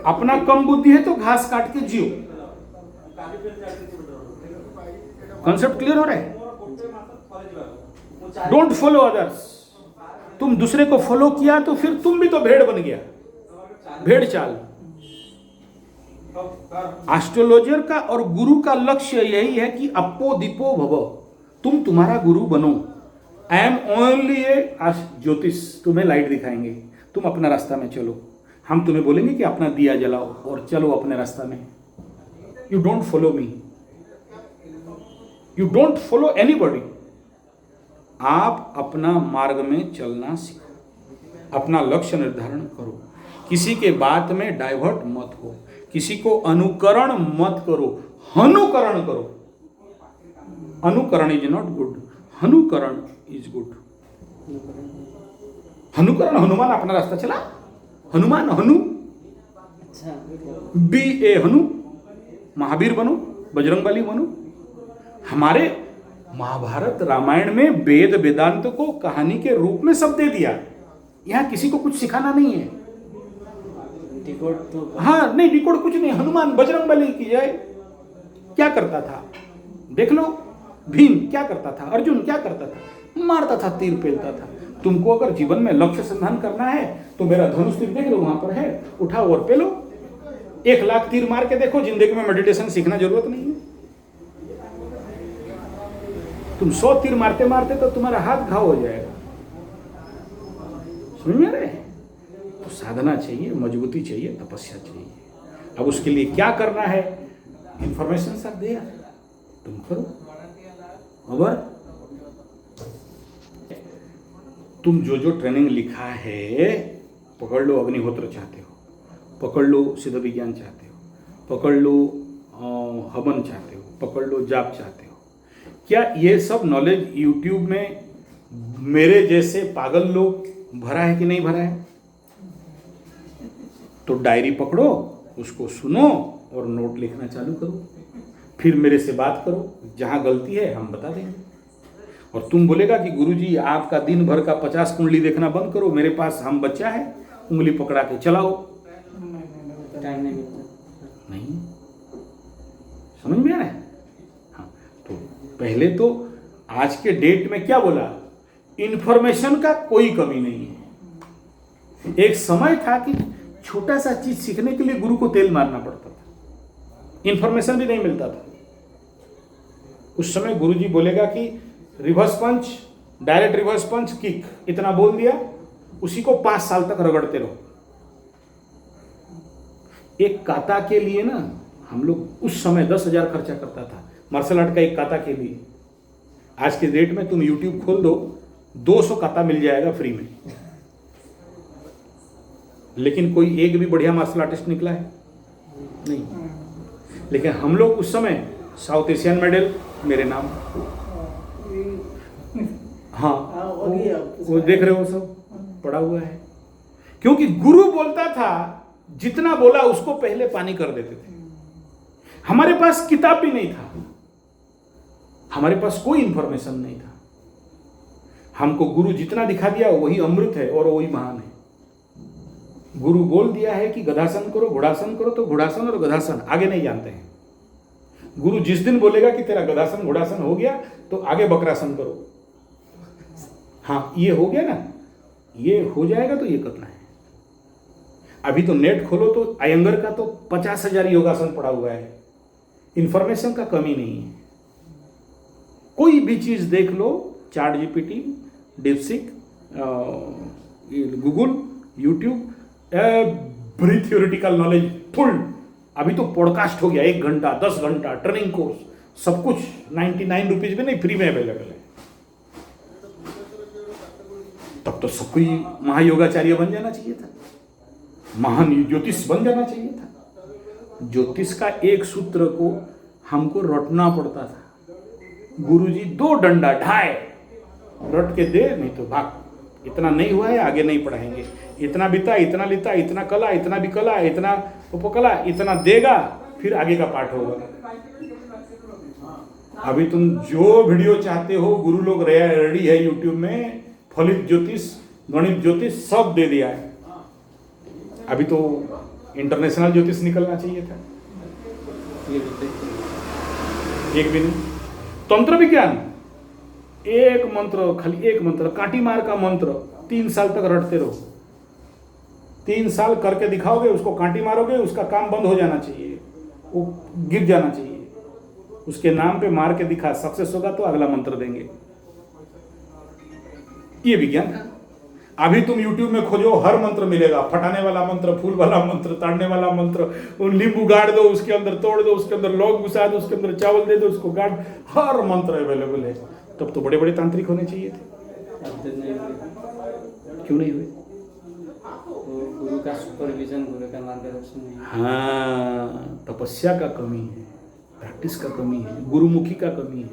अपना कम बुद्धि है तो घास काट के जियो। कॉन्सेप्ट क्लियर हो रहा है? Don't follow others. तुम दूसरे को फॉलो किया तो फिर तुम भी तो भेड़ बन गया, भेड़ चाल। एस्ट्रोलॉजर का और गुरु का लक्ष्य यही है कि अपो दीपो भव, तुम तुम्हारा गुरु बनो। आई एम ओनली ए ज्योतिष, तुम्हें लाइट दिखाएंगे, तुम अपना रास्ता में चलो। हम तुम्हें बोलेंगे कि अपना दिया जलाओ और चलो अपने रास्ता में। You don't follow me, you don't follow anybody. आप अपना मार्ग में चलना सीखो, अपना लक्ष्य निर्धारण करो, किसी के बात में डाइवर्ट मत हो, किसी को अनुकरण मत करो, हनुकरण करो। अनुकरण इज नॉट गुड, हनुकरण इज गुड। हनुकरण, हनुमान अपना रास्ता चला, हनुमान हनु, बी ए हनु, महावीर बनो, बजरंगबली बनो। हमारे महाभारत रामायण में वेद वेदांत को कहानी के रूप में सब दे दिया। यहां किसी को कुछ सिखाना नहीं है। डिकोड तो हाँ नहीं, डिकोड कुछ नहीं। हनुमान बजरंगबली की जय क्या करता था देख लो, भीम क्या करता था, अर्जुन क्या करता था, मारता था, तीर पेलता था। तुमको अगर जीवन में लक्ष्य संधान करना है तो मेरा धनुष तीर देख लो, वहां पर है, उठाओ और पेलो। 1,00,000 तीर मार के देखो, जिंदगी में मेडिटेशन सीखना जरूरत नहीं है। तुम 100 तीर मारते मारते तो तुम्हारा हाथ घाव हो जाएगा। समझ में आ रहे हैं? तो साधना चाहिए, मजबूती चाहिए, तपस्या चाहिए। अब उसके लिए क्या करना है, इंफॉर्मेशन सब दे, तुम करो। और तुम जो जो ट्रेनिंग लिखा है पकड़ लो। अग्निहोत्र चाहते हो पकड़ लो, सिद्ध विज्ञान चाहते हो पकड़ लो, हवन चाहते हो पकड़ लो, जाप चाहते हो। क्या ये सब नॉलेज यूट्यूब में मेरे जैसे पागल लोग भरा है कि नहीं भरा है? तो डायरी पकड़ो, उसको सुनो और नोट लिखना चालू करो। फिर मेरे से बात करो, जहां गलती है हम बता देंगे। और तुम बोलेगा कि गुरुजी आपका दिन भर का 50 कुंडली देखना बंद करो, मेरे पास हम बच्चा है, उंगली पकड़ा के चलाओ। टाइम नहीं मिलता। नहीं, समझ में आ रहा है? हाँ, तो पहले तो आज के डेट में क्या बोला, इंफॉर्मेशन का कोई कमी नहीं है। एक समय था कि छोटा सा चीज सीखने के लिए गुरु को तेल मारना पड़ता था, इंफॉर्मेशन भी नहीं मिलता था। उस समय गुरुजी बोलेगा कि रिवर्स पंच, डायरेक्ट रिवर्स पंच, किक, इतना बोल दिया, उसी को 5 साल तक रगड़ते रहो। एक काता के लिए ना हम लोग उस समय 10,000 खर्चा करता था मार्शल आर्ट का, एक काता के लिए। आज के डेट में तुम यूट्यूब खोल दो, 200 काता मिल जाएगा फ्री में। लेकिन कोई एक भी बढ़िया मार्शल आर्टिस्ट निकला है? नहीं। लेकिन हम लोग उस समय साउथ एशियन मेडल मेरे नाम, हाँ वो देख रहे हो सब पड़ा हुआ है। क्योंकि गुरु बोलता था, जितना बोला उसको पहले पानी कर देते थे। हमारे पास किताब भी नहीं था, हमारे पास कोई इंफॉर्मेशन नहीं था। हमको गुरु जितना दिखा दिया वही अमृत है और वही महान है। गुरु बोल दिया है कि गदासन करो, घोड़ासन करो, तो घोड़ासन और गदासन आगे नहीं जानते हैं। गुरु जिस दिन बोलेगा कि तेरा गदासन घोड़ासन हो गया तो आगे बकरासन करो। हाँ, ये हो गया ना, ये हो जाएगा तो ये करना है। अभी तो नेट खोलो तो अयंगर का तो 50,000 योगासन पड़ा हुआ है। इंफॉर्मेशन का कमी नहीं है। कोई भी चीज देख लो, chat GPT, DeepSeek, Google, YouTube, every theoretical knowledge full. अभी तो पॉडकास्ट हो गया, 1 घंटा, 10 घंटा, ट्रेनिंग कोर्स, सब कुछ 99 रुपीज में नहीं, फ्री में अवेलेबल है। तब तो सब कोई महायोगाचार्य बन जाना चाहिए था, महान ज्योतिष बन जाना चाहिए था। ज्योतिष का एक सूत्र को हमको रटना पड़ता था। गुरुजी 2 डंडा ढाए रट के दे, नहीं तो भाग। इतना नहीं हुआ है आगे नहीं पढ़ाएंगे, इतना बीता, इतना लिता, इतना कला, इतना भी कला, इतना उपकला, इतना देगा, फिर आगे का पाठ होगा। अभी तुम जो वीडियो चाहते हो, गुरु लोग रेडी है यूट्यूब में, फलित ज्योतिष गणित ज्योतिष सब दे दिया है। अभी तो इंटरनेशनल ज्योतिष निकलना चाहिए था, एक भी नहीं। तंत्र विज्ञान, एक मंत्र, खाली एक मंत्र, काटी मार का मंत्र 3 साल तक रटते रहो। 3 साल करके दिखाओगे, उसको काटी मारोगे, उसका काम बंद हो जाना चाहिए, वो गिर जाना चाहिए। उसके नाम पे मार के दिखा, सक्सेस होगा तो अगला मंत्र देंगे। ये विज्ञान था। अभी तुम YouTube में खोजो, हर मंत्र मिलेगा, फटाने वाला मंत्र, फूल वाला मंत्र, ताड़ने वाला मंत्र, नींबू गाड़ दो, उसके अंदर तोड़ दो, उसके अंदर लौंग घुसा दो, उसके अंदर चावल दे दो, उसको गाड़, हर मंत्र अवेलेबल है। तब तो बड़े बड़े तांत्रिक होने चाहिए थे, क्यों नहीं हुए? गुरु का सुपरविजन, गुरु का मार्गदर्शन नहीं। हाँ, तपस्या का कमी है, प्रैक्टिस का कमी है, गुरुमुखी का कमी है,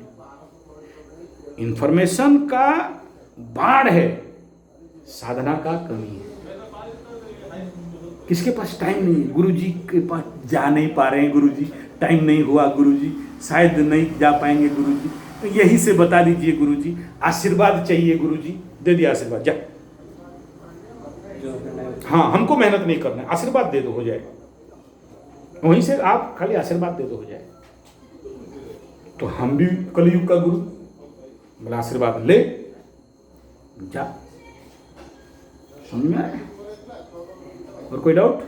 इंफॉर्मेशन का बाढ़ है, साधना का कमी है। किसके पास टाइम नहीं है? गुरुजी के पास जा नहीं पा रहे हैं, गुरुजी टाइम नहीं हुआ, गुरुजी शायद नहीं जा पाएंगे, गुरुजी तो यही से बता दीजिए, गुरुजी आशीर्वाद चाहिए, गुरुजी दे दिया आशीर्वाद, जा। हाँ, हमको मेहनत नहीं करना है, आशीर्वाद दे दो, हो जाए। वहीं से आप खाली आशीर्वाद दे दो, हो जाए। तो हम भी कलयुग का गुरु, बोला आशीर्वाद ले जा। समझ में आया? और कोई डाउट?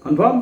कंफर्म?